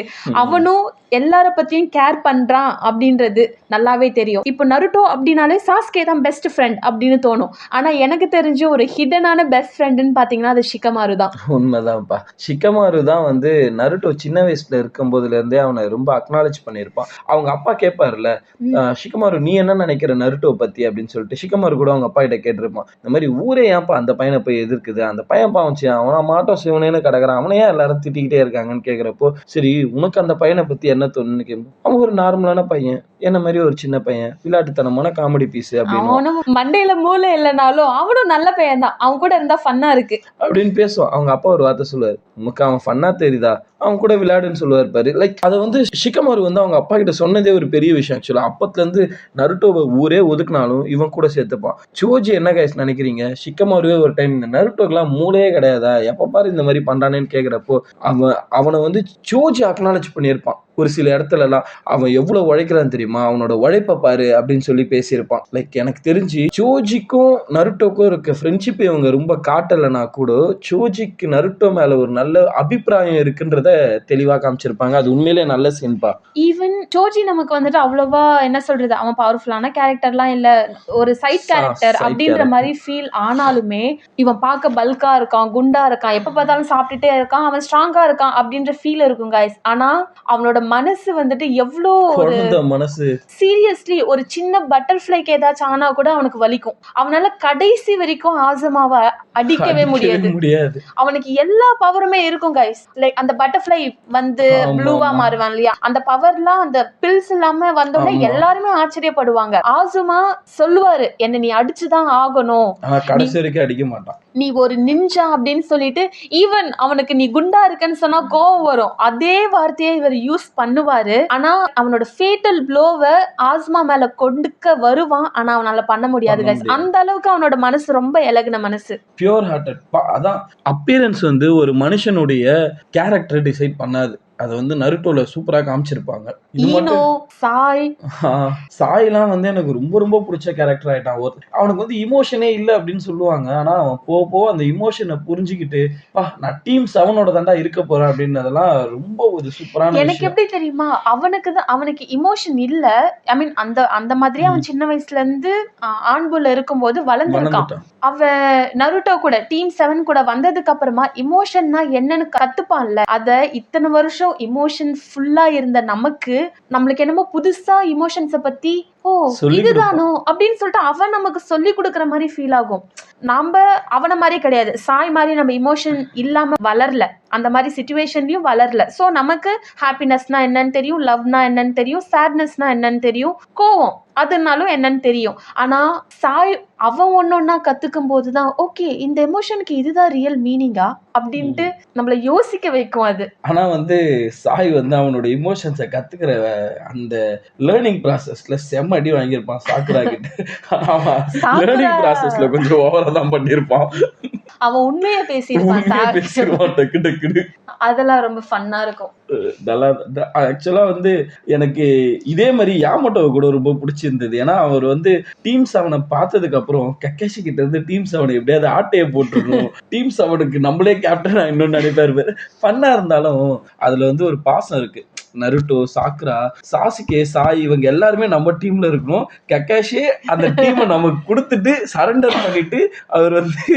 அவனும் எல்லார பத்தியும் கேர் பண்றான் அப்படின்றது நல்லாவே தெரியும். இப்போ நருட்டோ அப்படின்னாலே சாஸ்கே தான் பெஸ்ட் ஃப்ரெண்ட் அப்படின்னு தோணும். ஆனா எனக்கு தெரிஞ்ச ஒரு ஹிடனான பெஸ்ட் ஃப்ரெண்டுன்னு பாத்தீங்கன்னா அது ஷிகமாரு தான்.
உண்மைதான்ப்பா. ஷிகமாரு தான் வந்து நருட்டோ சின்ன வயசுல இருக்கும் போதுல இருந்தே அவனை ரொம்ப அக்னாலேஜ் பண்ணியிருப்பான். அவங்க அப்பா கேட்பாருல்ல, ஷிகமாரு நீ என்ன நினைக்கிற நருட்டோ பத்தி அப்படின்னு சொல்லிட்டு ஷிகமாரு கூட அவங்க அப்பா கிட்ட கேட்டிருப்பான். இந்த மாதிரி ஊரே ஏன்ப்பா அந்த பையனை போய் எதிர்க்குது, அந்த பையன் பாவம் அவனா மாட்டோம் சிவனேன்னு கிடக்குறான், அவனையே எல்லாரும் திட்டிக்கிட்டே இருக்காங்கன்னு கேட்கிறப்போ, சரி உனக்கு அந்த பையனை பத்தி என்ன தோணுன்னு கேட்போம். அவன் ஒரு நார்மலான பையன், என்ன மாதிரி ஒரு சின்ன பையன், விளையாட்டுத்தனமான காமெடி பீஸ் அப்படின்னு.
அவனும் மண்டையில மூளை இல்லைனாலும் அவனும் நல்ல பையன் தான், அவன் கூட இருந்தா ஃபன்னா இருக்கு
அப்படின்னு பேசுவான். அவங்க அப்பா ஒரு வார்த்தை சொல்லுவாரு, உனக்கு அவன் ஃபன்னா தெரியுதா, அவன் கூட விளையாடுன்னு சொல்லுவார் பாரு. லைக் அதை வந்து ஷிகமாரு வந்து அவங்க அப்பா கிட்ட சொன்னதே ஒரு பெரிய விஷயம். ஆக்சுவலா அப்பத்துல இருந்து நருட்டோவை ஊரே ஒதுக்குனாலும் இவன் கூட சேர்த்துப்பான். சோஜி என்ன கைஸ் நினைக்கிறீங்க, ஷிகமாருவே ஒரு டைம் இந்த நருட்டோக்கெல்லாம் மூளையே கிடையாதா, எப்ப பாரு இந்த மாதிரி பண்றானேன்னு கேட்கிறப்போ அவனை வந்து சோஜி அக்னாலேஜ் பண்ணியிருப்பான். ஒரு சில இடத்துல எல்லாம் அவன் எவ்வளவு உழைக்கிறான்னு தெரியுமா, அவனோட உழைப்ப பாரு அப்படின்னு சொல்லி பேசியிருப்பான். லைக் எனக்கு தெரிஞ்சு சோஜிக்கும் நருட்டோக்கும் இருக்க ஃப்ரெண்ட்ஷிப் இவங்க ரொம்ப காட்டலைன்னா கூட சோஜிக்கு நருட்டோ மேல ஒரு நல்ல அபிப்பிராயம் இருக்குன்றத தெளிவா காமிச்சிருப்பாங்க. அது உண்மையிலே நல்ல சீன்பா.
ஈவன் சோஜி நமக்கு வந்துட்டு அவ்வளவா என்ன சொல்றது, அவன் பவர்ஃபுல்லான கேரக்டர்லாம் இல்ல, ஒரு சைட் கேரக்டர் அப்படின்ற மாதிரி ஃபீல் ஆனாலுமே இவன் பார்க்க பல்கா இருக்கான், குண்டா இருக்கான், எப்ப பார்த்தாலும் சாப்பிட்டுட்டே இருக்கான், அவன் ஸ்ட்ராங்கா இருக்கான் அப்படின்ற ஃபீல் இருக்கும் கைஸ். ஆனா அவனோட மனசு வந்துட்டு எவ்வளோ
மனசு
சீரியஸ்லி ஒரு சின்ன பட்டர்ஃப்ளைக்கு ஏதாச்சும் ஆனா கூட அவனுக்கு வலிக்கும். அவனால கடைசி வரைக்கும் ஆசமாவை அடிக்கவே முடியாது. அவனுக்கு எல்லா பவருமே இருக்கும் கைஸ். லைக் அந்த பட்டர்ஃப்ளை வந்து ப்ளூவா மாறுவான் இல்லையா, அந்த பவர்லாம் அந்த பில்ஸ் இல்லாம வந்தோடனே எல்லாருமே ஆச்சரியப்படுவாங்க. ஆசுமா சொல்லுவாரு, என்ன நீ அடிச்சுதான் ஆகணும்,
கடைசி வரைக்கும் அடிக்க மாட்டான்,
நீ ஒரு நிஞ்சா அப்படின்னு சொல்லிட்டு. ஈவன் அவனுக்கு நீ குண்டா இருக்கன்னு சொன்னா கோவம் வரும், அதே வார்த்தையை இவர் யூஸ் பண்ணுவாரு. ஆனா அவனோட ஃபேட்டல் ப்ளோவை ஆஸ்மா மேல கொண்டுக்க வருவான், ஆனா அவனால பண்ண முடியாது கைஸ். அந்த அளவுக்கு அவனோட மனசு ரொம்ப இலகுன மனசு,
பியூர் ஹார்ட்டட். அதான் அப்பியரன்ஸ் வந்து ஒரு மனுஷனுடைய கேரக்டர் டிசைட் பண்ணாது. அதை வந்து நருட்டோல சூப்பரா காமிச்சிருப்பாங்க. சாய்லாம் வந்து எனக்கு ரொம்ப ரொம்ப பிடிச்ச கேரக்டர் ஆயிட்டான். அவனுக்கு வந்து இமோஷனே இல்லை அப்படின்னு சொல்லுவாங்க. ஆனா அவன் போக அந்த இமோஷனை புரிஞ்சுக்கிட்டு நான் டீம் 7ஓட தாண்டா இருக்க போறேன் அப்படின்றதெல்லாம் ரொம்ப ஒரு சூப்பரான.
எனக்கு எப்படி தெரியுமா, அவனுக்கு இமோஷன் இல்ல. ஐ மீன் அந்த மாதிரியே அவன் சின்ன வயசுல இருந்து ஆண்புல இருக்கும்போது வளர்ந்துருக்கான். அவன் நருட்டோ கூட டீம் 7 கூட வந்ததுக்கு அப்புறமா இமோஷன்னா என்னன்னு கத்துப்பான்ல. அத இத்தனை வருஷம் இமோஷன் ஃபுல்லா இருந்த நம்மளுக்கு என்னமோ புதுசா இமோஷன்ஸை பத்தி ஓ
சொல்லிக் கொடுப்பான்.
இதுதானோ அப்படின்னு சொல்லிட்டு அவன் நமக்கு சொல்லி கொடுக்குற மாதிரி ஃபீல் ஆகும். நம்ம அவன மாதிரி கிடையாது, சாய் மாதிரி நம்ம இமோஷன் இல்லாம வளரல, அந்த மாதிரி சுச்சுவேஷன்லயும் வளரல. ஸோ நமக்கு ஹாப்பினஸ்னா என்னன்னு தெரியும், லவ்னா என்னன்னு தெரியும், சேட்னஸ்னா என்னன்னு தெரியும், கோவம் அதுனாலும் என்னன்னு தெரியும். ஆனா சாய் அவன் ஒன்னொன்னா கத்துக்கும் போதுதான் ஓகே இந்த எமோஷனுக்கு இதுதான் ரியல் மீனிங்கா அப்படின்ட்டு நம்மள யோசிக்க வைக்கும் அது.
ஆனா வந்து சாய் வந்து அவனோட இமோஷன்ஸை கத்துக்கிற அந்த லேர்னிங் ப்ராசஸ்ல செம்ம அடி வாங்கியிருப்பான் சாக்குரா கிட்ட. அவன் லேர்னிங் ப்ராசஸ்ல கொஞ்சம் ஓவரா தான் பண்ணியிருப்பான்.
அவன் உண்மையை பேசியிருப்பான்
உண்மையா பேசிடுவான் டக்கு டக்குன்னு.
அதெல்லாம் ரொம்ப ஃபன்னா இருக்கும்.
நல்லா ஆக்சுவலா வந்து எனக்கு இதே மாதிரி யாமோட்டோவை கூட ரொம்ப பிடிச்சிருந்தது. ஏன்னா அவர் வந்து டீம் 7 பார்த்ததுக்கு அப்புறம் கக்கேஷி கிட்ட இருந்து டீம் 7 எப்படியாவது ஆட்டையை போட்டுருணும், டீம் 7க்கு நம்மளே கேப்டன் இன்னும் நினைப்பாரு. ஃபன்னா இருந்தாலும் அதுல வந்து ஒரு பாசம் இருக்கு. நருட்டோ, சாக்குரா, சாசுகே, சாய் இவங்க எல்லாருமே நம்ம டீம்ல இருக்கணும். கக்காஷி அந்த டீமை நமக்கு கொடுத்துட்டு சரண்டர் பண்ணிட்டு அவர் வந்து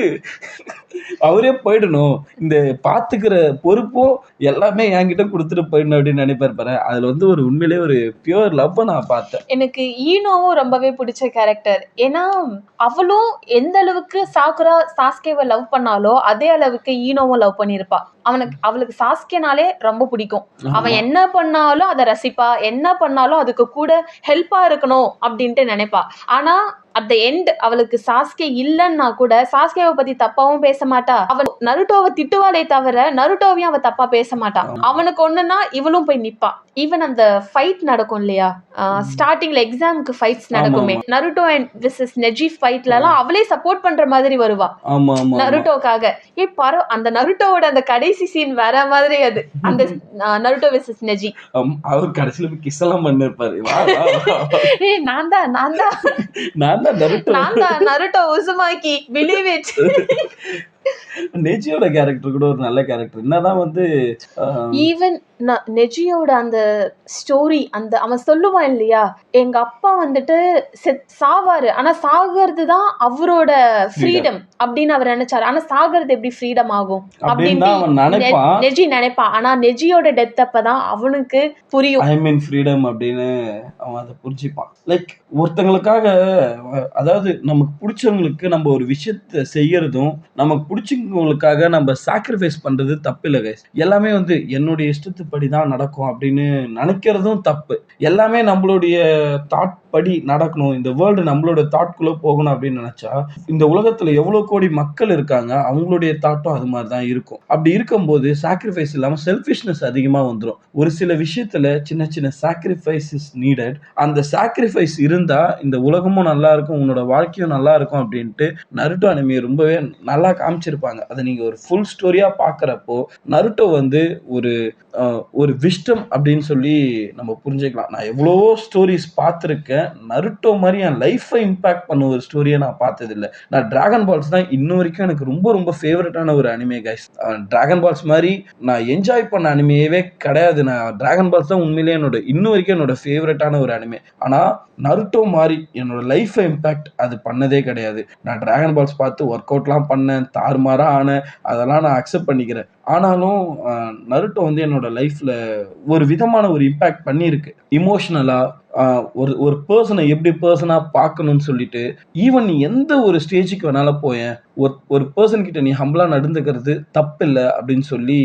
அவரே போயிடணும், இந்த பாத்துக்கிற பொறுப்போ எல்லாமே என்கிட்ட கொடுத்துட்டு போயிடணும் அப்படின்னு நினைப்பாரு பாரு. அதுல வந்து ஒரு உண்மையிலே ஒரு பியூர் லவ் நான் பார்த்தேன்.
எனக்கு ஈனோவும் ரொம்பவே பிடிச்ச கேரக்டர். ஏன்னா அவளும் எந்த அளவுக்கு சாக்குரா சாஸ்கேவை லவ் பண்ணாலோ அதே அளவுக்கு ஈனோவும் லவ் பண்ணியிருப்பா. அவளுக்கு சாஸ்கேனாலே ரொம்ப பிடிக்கும். அவன் என்ன பண்ணாலும் அதை ரசிப்பா, என்ன பண்ணாலும் அதுக்கு கூட ஹெல்ப்பா இருக்கணும் அப்படின்ட்டு நினைப்பா. ஆனா அட் த எண்ட் அவளுக்கு சாஸ்கே இல்லைன்னா கூட சாஸ்கேவை பத்தி தப்பாவும் பேச மாட்டா, அவன் நருட்டோவை திட்டுவாளே தவிர நருட்டோவையும் அவ தப்பா பேச மாட்டா. அவனுக்கு ஒண்ணுன்னா இவளும் போய் நிப்பா. ஈவன் அந்த ஃபைட் நடக்கும் இல்லையா, ஸ்டார்டிங்ல எக்ஸாமுக்கு ஃபைட்ஸ் நடக்குமே, நருட்டோ அண்ட் விசஸ் நெஜி ஃபைட்ல எல்லாம் அவளே சப்போர்ட் பண்ற மாதிரி வருவா நருட்டோக்காக. அந்த நருட்டோவோட அந்த கடைசி சீன் வேற மாதிரி. அது அந்த நருட்டோ விசஸ் நெஜி
அவர் கடைசியில கிஸ் எல்லாம் பண்ணிருப்பாரு.
நான் தான் நருட்டோ உசுமாக்கி பிலீவ் இட்.
நெஜியோட கேரக்டர் கூட ஒரு நல்ல கேரக்டர். என்னதான் வந்து
ஈவன் நெஜியோட அந்த ஸ்டோரி, அந்த அவன் சொல்லுவான் இல்லையா, எங்க அப்பா வந்துட்டு சாவாரு ஆனா சாகிறது தான் அவரோட ஃப்ரீடம் அப்படின்னு அவர் நினைச்சாரு. ஆனா சாகிறது எப்படி ஃப்ரீடம் ஆகும் அப்படின்னு நெஜி நினைப்பான். ஆனா நெஜியோட டெத் அப்பதான் அவனுக்கு புரியும்
ஐ மீன் ஃப்ரீடம் அப்படின்னு அவன் அதை புரிஞ்சுப்பான். லைக் ஒருத்தங்களுக்காக, அதாவது நமக்கு பிடிச்சவங்களுக்கு நம்ம ஒரு விஷயத்த செய்யறதும் நமக்கு பிடிச்சவங்களுக்காக நம்ம சாக்ரிஃபைஸ் பண்றது தப்பு இல்லை கைஸ். எல்லாமே வந்து என்னுடைய இஷ்டத்துப்படி தான் நடக்கும் அப்படின்னு நினைக்கிறதும் தப்பு. எல்லாமே நம்மளுடைய தாட் படி நடக்கணும், இந்த வேர்ல்டு நம்மளோட தாட்குள்ள போகணும் அப்படின்னு நினைச்சா இந்த உலகத்துல எவ்வளவு கோடி மக்கள் இருக்காங்க, அவங்களுடைய தாட்டும் அது மாதிரிதான் இருக்கும். அப்படி இருக்கும்போது சாக்ரிஃபைஸ் இல்லாம செல்ஃபிஷ்னஸ் அதிகமா வந்துடும். ஒரு சில விஷயத்துல சின்ன சின்ன சாக்ரிஃபைஸ் இஸ் நீடட். அந்த சாக்ரிஃபைஸ் இருந்தா இந்த உலகமும் நல்லா இருக்கும், உன்னோட வாழ்க்கையும் நல்லா இருக்கும் அப்படின்ட்டு நருட்டோ அனிமே ரொம்பவே நல்லா காமிச்சிருப்பாங்க. அதை நீங்க ஒரு ஃபுல் ஸ்டோரியா பாக்குறப்போ நருட்டோ வந்து ஒரு விஸ்டம் அப்படின்னு சொல்லி நம்ம புரிஞ்சுக்கலாம். நான் எவ்வளவோ ஸ்டோரிஸ் பார்த்துருக்கேன், நருட்டோ மாதிரி என் லைஃபை இம்பாக்ட் பண்ண ஒரு ஸ்டோரியை நான் பார்த்தது இல்லை. நான் டிராகன் பால்ஸ் தான் இன்ன வரைக்கும் எனக்கு ரொம்ப ரொம்ப ஃபேவரட்டான ஒரு அனிமே கைஸ். டிராகன் பால்ஸ் மாதிரி நான் என்ஜாய் பண்ண அனிமேவே கிடையாது. நான் டிராகன் பால்ஸ் தான் உண்மையிலேயே இன்ன வரைக்கும் என்னோட ஃபேவரட்டான ஒரு அனிமே. ஆனா நருட்டோ மாதிரி என்னோட லைஃபை இம்பாக்ட் அது பண்ணதே கிடையாது. நான் டிராகன் பால்ஸ் பார்த்து ஒர்க் அவுட்லாம் பண்ணேன், தாறுமாறா ஆனேன், அதெல்லாம் நான் அக்செப்ட் பண்ணிக்கிறேன். ஆனாலும் நருட்டோ வந்து என்னோட லைஃப்ல ஒரு விதமான ஒரு இம்பாக்ட் பண்ணியிருக்கு. இமோஷனலா ஒரு பர்சனை எப்படி பர்சனா பார்க்கணும்னு சொல்லிட்டு, ஈவன் நீ எந்த ஒரு ஸ்டேஜுக்கு வேணாலும் போயேன், ஒரு பர்சன் கிட்ட நீ ஹம்பிளா நடந்துக்கிறது தப்பு இல்லை அப்படின்னு சொல்லி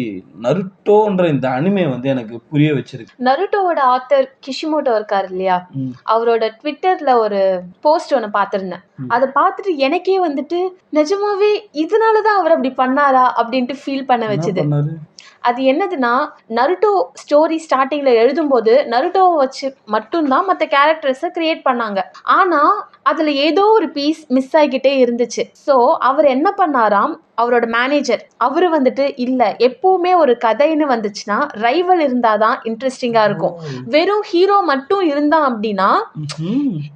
நருட்டோன்ற இந்த அனிமே வந்து எனக்கு புரிய வச்சிருக்கு.
நருட்டோவோட ஆத்தர் கிஷிமோட்டோ இருக்காரு இல்லையா, அவரோட ட்விட்டர்ல ஒரு போஸ்ட் ஒன்று பார்த்திருந்தேன். அதை பார்த்துட்டு எனக்கே வந்துட்டு நிஜமாவே இதனாலதான் அவர் அப்படி பண்ணாரா அப்படின்ட்டு ஃபீல் பண்ண வச்சுது. அது என்னதுன்னா, நருட்டோ ஸ்டோரி ஸ்டார்டிங்ல எழுதும்போது நருட்டோவை வச்சு மட்டும்தான் மற்ற கேரக்டர்ஸை கிரியேட் பண்ணாங்க. ஆனா அதுல ஏதோ ஒரு பீஸ் மிஸ் ஆகிக்கிட்டே இருந்துச்சு. ஸோ அவர் என்ன பண்ணாராம், அவரோட மேனேஜர் அவரு வந்துட்டு இல்ல, எப்பவுமே ஒரு கதைன்னு வந்துச்சுன்னா ரைவல் இருந்தாதான் இன்ட்ரெஸ்டிங்கா இருக்கும். வெறும் ஹீரோ மட்டும் இருந்தான் அப்படின்னா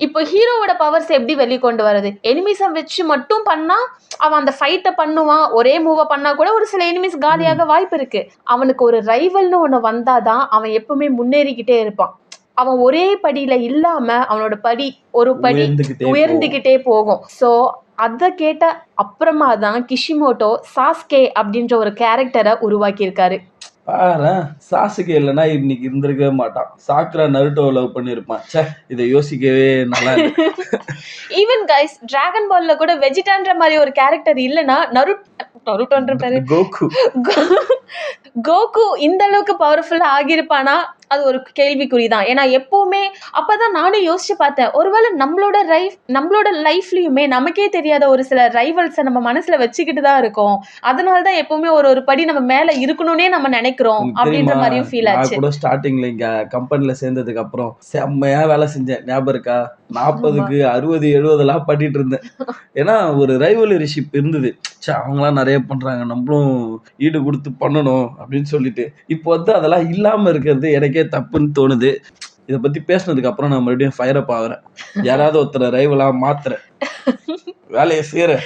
இப்போ ஹீரோவோட பவர்ஸ் எப்படி வெளிக்கொண்டு வருது, எனிமிஸை வச்சு மட்டும் பண்ணா அவன் அந்த ஃபைட்டை பண்ணுவான், ஒரே மூவை பண்ணா கூட ஒரு சில எனிமிஸ் காலியாக வாய்ப்பு இருக்கு. அவனுக்கு ஒரு ரைவல்னு ஒண்ணு வந்தாதான் அவன் எப்பவுமே முன்னேறிக்கிட்டே இருப்பான். அவன் ஒரே படியில இல்லாம அவனோட படி ஒரு படி உயர்ந்துகிட்டே போகும். சோ அத கேட்ட அப்புறமா தான் கிஷிமோட்டோ சாஸ்கே அப்படின்ற ஒரு கேரக்டரை உருவாக்கி இருக்காரு.
பாரேன், சாசுகே இல்லைன்னா இன்னைக்கு இருந்திருக்கவே மாட்டான். சாக்குரா நருட்டோ லவ் பண்ணிருப்பான். ச்சே, இதை யோசிக்கவே நல்லா இருக்கு.
ஈவன் கைஸ் டிராகன் பால்ல கூட வெஜிடான்ற மாதிரி ஒரு கேரக்டர் இல்லைன்னா நருட்டோன்ற பேரு
கோகு
கோகு இந்த அளவுக்கு பவர்ஃபுல்லா ஆகியிருப்பானா அது ஒரு கேள்விக்குறிதான். ஏன்னா எப்பவுமே அப்பதான் நானும் யோசிச்சு பார்த்தேன், ஒருவேளை நம்மளோட லைஃப்லயுமே நமக்கே தெரியாத ஒரு சில ரைவல்ஸை நம்ம மனசுல வச்சுக்கிட்டு தான் இருக்கோம். அதனாலதான் எப்பவுமே ஒரு படி நம்ம மேல இருக்கணும்னே நம்ம நினைக்கிறோம்
உங்களுக்கு
அப்படின்ற
தெரியுமா,
மாதிரியும் ஃபீல்
நான்
ஆச்சு.
கூட ஸ்டார்டிங்ல இங்க கம்பெனில சேர்ந்ததுக்கு அப்புறம் செம்மையா வேலை செஞ்சேன். ஞாபகம் இருக்கா? 40க்கு 60 70 பண்ணிட்டு இருந்தேன். ஏன்னா ஒரு ரைவலரிஷிப் இருந்தது. ச்சே, அவங்களாம் நிறைய பண்றாங்க, நம்மளும் ஈடு கொடுத்து பண்ணணும் அப்படின்னு சொல்லிட்டு. இப்போ வந்து அதெல்லாம் இல்லாம இருக்கிறது எனக்கே தப்புன்னு தோணுது. இதை பத்தி பேசினதுக்கு அப்புறம் நான் மறுபடியும் ஃபயர் அப் ஆகுறேன். யாராவது ஒருத்தரை ரைவலா மாத்துறேன், வேலையை செய்யறேன்.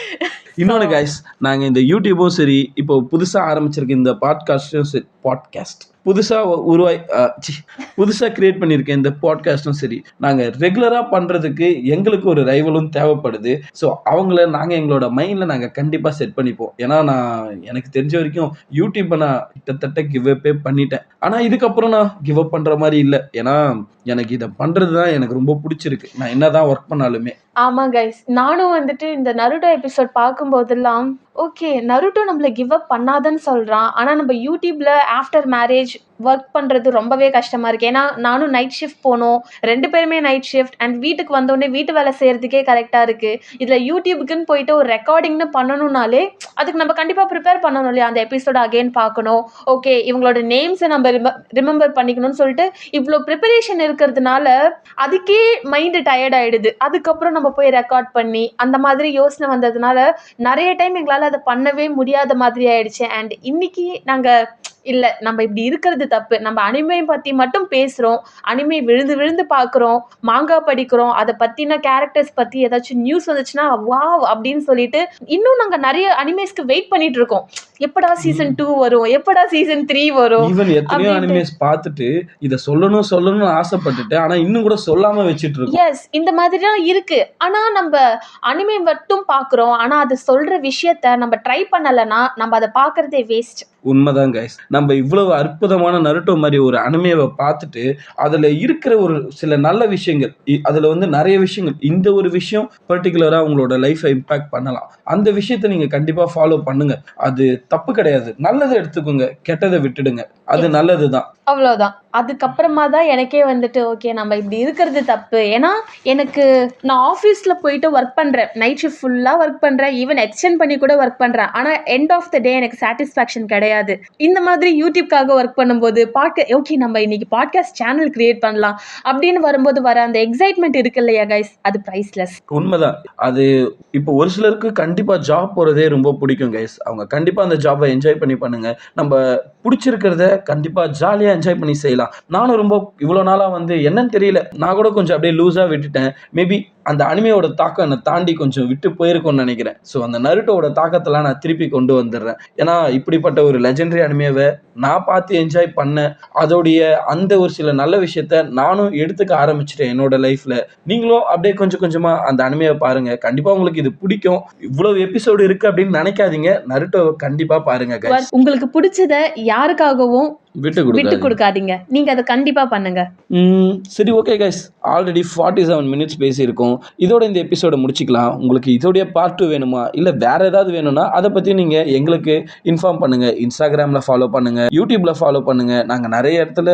இன்னொன்று கைஸ், நாங்கள் இந்த யூடியூபும் சரி, இப்போ புதுசாக ஆரம்பிச்சிருக்க இந்த பாட்காஸ்டும் சரி, புதுசாக கிரியேட் பண்ணியிருக்க இந்த பாட்காஸ்டும் சரி, நாங்கள் ரெகுலராக பண்ணுறதுக்கு எங்களுக்கு ஒரு ரைவலும் தேவைப்படுது. ஸோ அவங்கள நாங்கள் எங்களோட மைண்டில் நாங்கள் கண்டிப்பாக செட் பண்ணிப்போம். ஏன்னா எனக்கு தெரிஞ்ச வரைக்கும் யூடியூப்பை நான் கிட்டத்தட்ட கிவ் அப்பே பண்ணிட்டேன். ஆனால் இதுக்கப்புறம் நான் கிவ் அப் பண்ணுற மாதிரி இல்லை. ஏன்னா எனக்கு இதை பண்ணுறது தான் எனக்கு ரொம்ப பிடிச்சிருக்கு, நான் என்னதான் ஒர்க் பண்ணாலுமே.
ஆமா கைஸ், நானும் வந்துட்டு இந்த நருட்டோ எபிசோட் பார்க்கும்போதெல்லாம் ஓகே நருட்டோ நம்மள கிவ் அப் பண்ணாதன்னு சொல்றான், ஆனா நம்ம யூடியூப்ல ஆஃப்டர் மேரேஜ் ஒர்க் பண்றது ரொம்பவே கஷ்டமா இருக்கு. ஏன்னா நானும் நைட் ஷிஃப்ட் போனோம், 2 பேருமே நைட் ஷிஃப்ட், அண்ட் வீட்டுக்கு வந்தோடனே வீட்டு வேலை செய்யறதுக்கே கரெக்டா இருக்கு. இதுல யூடியூபுக்குன்னு போயிட்டு ஒரு ரெக்கார்டிங்னு பண்ணணும்னாலே அதுக்கு நம்ம கண்டிப்பா ப்ரிப்பேர் பண்ணணும் இல்லையா? அந்த எபிசோட அகைன் பார்க்கணும், ஓகே இவங்களோட நேம்ஸை நம்ம ரிமெம்பர் பண்ணிக்கணும்னு சொல்லிட்டு இவ்வளோ ப்ரிப்பரேஷன் இருக்கிறதுனால அதுக்கே மைண்டு டயர்ட் ஆயிடுது. அதுக்கப்புறம் நம்ம போய் ரெக்கார்ட் பண்ணி அந்த மாதிரி யோசனை வந்ததுனால நிறைய டைம் எங்களால் அதை பண்ணவே முடியாத மாதிரி ஆயிடுச்சு. அண்ட் இன்னைக்கு நாங்கள் இல்லை, நம்ம இப்படி இருக்கிறது தப்பு, நம்ம அனிமே பற்றி மட்டும் பேசுகிறோம், அனிமே விழுந்து விழுந்து பார்க்குறோம், மாங்கா படிக்கிறோம், அதை பற்றின கேரக்டர்ஸ் பற்றி ஏதாச்சும் நியூஸ் வந்துச்சுன்னா வாவ் அப்படின்னு சொல்லிட்டு இன்னும் நாங்கள் நிறைய அனிமேஸ்க்கு வெயிட் பண்ணிட்டு இருக்கோம். எப்படா சீசன் 2 வரும், எப்படா சீசன் 3 வரும்.
ஈவன் எத்தனையோ அனிமேஸ் பார்த்துட்டு இதை சொல்லணும்னு ஆசைப்பட்டுட்டு ஆனா இன்னும் கூட சொல்லாம வச்சுட்டு இருக்கோம்.
எஸ், இந்த மாதிரிலாம் இருக்கு. ஆனா நம்ம அனிமே மட்டும் பார்க்குறோம், ஆனா அது சொல்ற விஷயத்த நம்ம ட்ரை பண்ணலைன்னா நம்ம அதை பார்க்கறதே வேஸ்ட்.
உண்மைதான் கைஸ், நம்ம இவ்வளவு அற்புதமான நருட்டோ மாதிரி ஒரு அனிமேவை பார்த்துட்டு அதுல இருக்கிற ஒரு சில நல்ல விஷயங்கள், அதுல வந்து நிறைய விஷயங்கள், இந்த ஒரு விஷயம் பர்டிகுலரா உங்களோட லைஃபை இம்பாக்ட் பண்ணலாம், அந்த விஷயத்தை நீங்க கண்டிப்பா ஃபாலோ பண்ணுங்க. அது தப்பு கிடையாது, நல்லதை எடுத்துக்கோங்க, கெட்டதை விட்டுடுங்க, அது நல்லதுதான்.
அவ்வளோதான். அதுக்கப்புறமா தான் எனக்கே வந்துட்டு ஓகே நம்ம இப்படி இருக்கிறது தப்பு. ஏன்னா நான் ஆஃபீஸில் போயிட்டு ஒர்க் பண்ணுறேன், நைட் ஷிஃப்ட் ஃபுல்லாக ஒர்க் பண்ணுறேன், ஈவன் எக்ஸ்டெண்ட் பண்ணி கூட ஒர்க் பண்ணுறேன், ஆனால் எண்ட் ஆஃப் த டே எனக்கு சாட்டிஸ்ஃபேக்ஷன் கிடையாது. இந்த மாதிரி யூடியூப்காக ஒர்க் பண்ணும்போது ஓகே நம்ம இன்னைக்கு பாட்காஸ்ட் சேனல் கிரியேட் பண்ணலாம் அப்படின்னு வரும்போது வர அந்த எக்ஸைட்மெண்ட் இருக்கு இல்லையா கைஸ், அது ப்ரைஸ்லெஸ்.
உண்மைதான். அது இப்போ ஒரு சிலருக்கு கண்டிப்பா ஜாப் போறதே ரொம்ப பிடிக்கும் கைஸ், அவங்க கண்டிப்பா அந்த ஜாபை என்ஜாய் பண்ணி பண்ணுங்க. நம்ம பிடிச்சிருக்கிறத கண்டிப்பா ஜாலியா என்ஜாய் பண்ணி செய்யலாம். நானும் ரொம்ப இவ்வளோ நாளா வந்து என்னன்னு தெரியல, நான் கூட கொஞ்சம் அப்படியே லூஸா விட்டுட்டேன். மேபி அந்த அனிமையோட தாக்கம் என்னை தாண்டி கொஞ்சம் விட்டு போயிருக்கும்னு நினைக்கிறேன். ஸோ அந்த நருட்டோட தாக்கத்தெல்லாம் நான் திருப்பி கொண்டு வந்துடுறேன். ஏன்னா இப்படிப்பட்ட ஒரு லெஜெண்டரி அனிமையை நான் பார்த்து என்ஜாய் பண்ணேன், அதோடைய அந்த ஒரு சில நல்ல விஷயத்த நானும் எடுத்துக்க ஆரம்பிச்சிட்டேன் என்னோட லைஃப்ல. நீங்களும் அப்படியே கொஞ்சம் கொஞ்சமா அந்த அனிமையை பாருங்க, கண்டிப்பா உங்களுக்கு இது பிடிக்கும். இவ்வளவு எபிசோடு இருக்கு அப்படின்னு நினைக்காதீங்க, நருட்டோவை கண்டிப்பா பாருங்க guys.
உங்களுக்கு பிடிச்சத யாருக்காகவும்
விட்டு
கொடுக்காதீங்க, நீங்க அதை கண்டிப்பா பண்ணுங்க.
சரி, ஓகே கைஸ், ஆல்ரெடி 47 மினிட்ஸ் பேசியிருக்கோம். இதோட இந்த எபிசோட முடிச்சுக்கலாம். உங்களுக்கு இதோடைய பார்ட் 2 வேணுமா இல்லை வேற ஏதாவது வேணும்னா அதை பற்றி நீங்கள் எங்களுக்கு இன்ஃபார்ம் பண்ணுங்க. இன்ஸ்டாகிராமில் ஃபாலோ பண்ணுங்க, யூடியூப்ல ஃபாலோ பண்ணுங்க, நாங்கள் நிறைய இடத்துல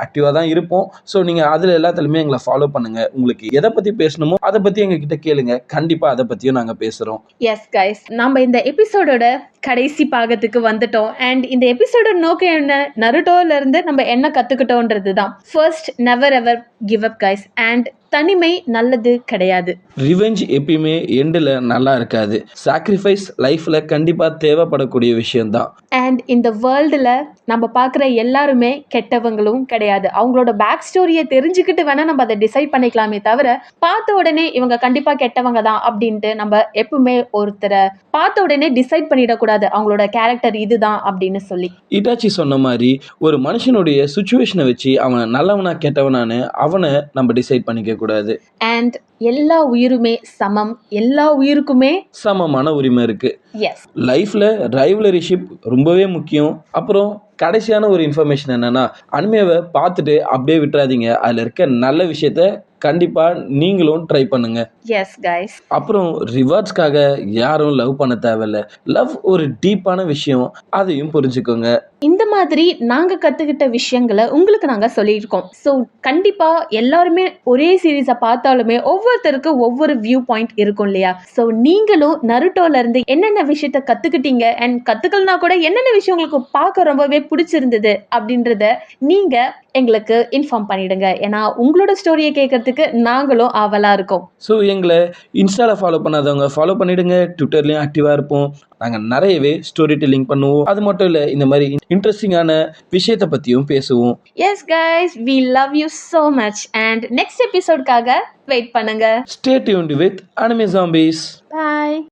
ஆக்டிவாக தான் இருப்போம். ஸோ நீங்கள் அதில் எல்லாத்துலையுமே எங்களை ஃபாலோ பண்ணுங்க. உங்களுக்கு எதை பற்றி பேசணுமோ அதை பற்றி எங்ககிட்ட கேளுங்க, கண்டிப்பாக அதை பற்றியும் நாங்கள் பேசுகிறோம்.
எஸ் கைஸ், நம்ம இந்த எபிசோடோட கடைசி பாகத்துக்கு வந்துட்டோம். அண்ட் இந்த எபிசோட நோக்கம் என்ன, நருட்டோல இருந்து நம்ம என்ன கத்துக்கிட்டோன்றது தான். First, never ever give up guys. And தனிமை நல்லது கிடையாது.
ரிவெஞ்ச் எப்பயுமே எண்டில் நல்லா இருக்காது. சாக்ரிஃபைஸ் லைஃப்ல கண்டிப்பாக தேவைப்படக்கூடிய விஷயம்தான்.
அண்ட் இந்த வேர்ல்டில் நம்ம பார்க்குற எல்லாருமே கெட்டவங்களும் கிடையாது. அவங்களோட பேக் ஸ்டோரியை தெரிஞ்சுக்கிட்டு வேணால் நம்ம அதை டிசைட் பண்ணிக்கலாமே தவிர பார்த்த உடனே இவங்க கண்டிப்பாக கெட்டவங்க தான் அப்படின்ட்டு நம்ம எப்பவுமே ஒருத்தரை பார்த்த உடனே டிசைட் பண்ணிடக்கூடாது. கூடாது அவங்களோட கேரக்டர் இதுதான் அப்படின்னு சொல்லி.
இட்டாச்சி சொன்ன மாதிரி ஒரு மனுஷனுடைய சுச்சுவேஷனை வச்சு அவன் நல்லவனா கெட்டவனான்னு அவனை நம்ம டிசைட் பண்ணிக்க கூடாது.
அண்ட் எல்லா உயிருமே சமம், எல்லா உயிருக்குமே
சமமான உரிமை இருக்கு.
எஸ்.
லைஃப்ல ரைவலரிஷிப் ரொம்பவே முக்கியம். அப்புறம் கடைசியான ஒரு இன்ஃபர்மேஷன் என்னன்னா, அனிமேவை பார்த்துட்டு அப்படியே விட்டுறாதீங்க. அதுல இருக்க நல்ல விஷயத்த கண்டிப்பா நீங்களும் ட்ரை பண்ணுங்க.
S guys.
அப்புறம் ரிவார்ட்ஸ்க்காக யாரும் லவ் பண்ண தேவையில்ல. லவ் ஒரு டீப்பான விஷயம், அதையும் புரிஞ்சுக்கோங்க.
இந்த மாதிரி நாங்க கத்துக்கிட்ட விஷயங்களை உங்களுக்கு நாங்க சொல்லியிருக்கோம். ஸோ கண்டிப்பா எல்லாருமே ஒரே சீரீஸை பார்த்தாலுமே ஒவ்வொருத்தருக்கு ஒவ்வொரு வியூ பாயிண்ட் இருக்கும் இல்லையா? ஸோ நீங்களும் நருட்டோல இருந்து என்னென்ன விஷயத்த கத்துக்கிட்டீங்க அண்ட் கத்துக்கலனா கூட என்னென்ன விஷயம் உங்களுக்கு பார்க்க ரொம்பவே பிடிச்சிருந்தது அப்படின்றத நீங்க எங்களுக்கு இன்ஃபார்ம் பண்ணிடுங்க. ஏன்னா உங்களோட ஸ்டோரியை கேட்கறதுக்கு நாங்களும் ஆவலா இருக்கோம்.
ஸோ எங்களை இன்ஸ்டால ஃபாலோ பண்ணாதவங்க ஃபாலோ பண்ணிடுங்க. ட்விட்டர்லையும் ஆக்டிவாக இருப்போம். நாங்கள் நிறையவே ஸ்டோரி டெல்லிங் பண்ணுவோம். அது மட்டும் இல்லை, இந்த மாதிரி இன்ட்ரெஸ்டிங்கான விஷயத்தை பற்றியும் பேசுவோம்.
Yes guys, we love you so much and next episodeக்காக வெயிட் பண்ணுங்க.
Stay tuned with Anime Zombies.
Bye.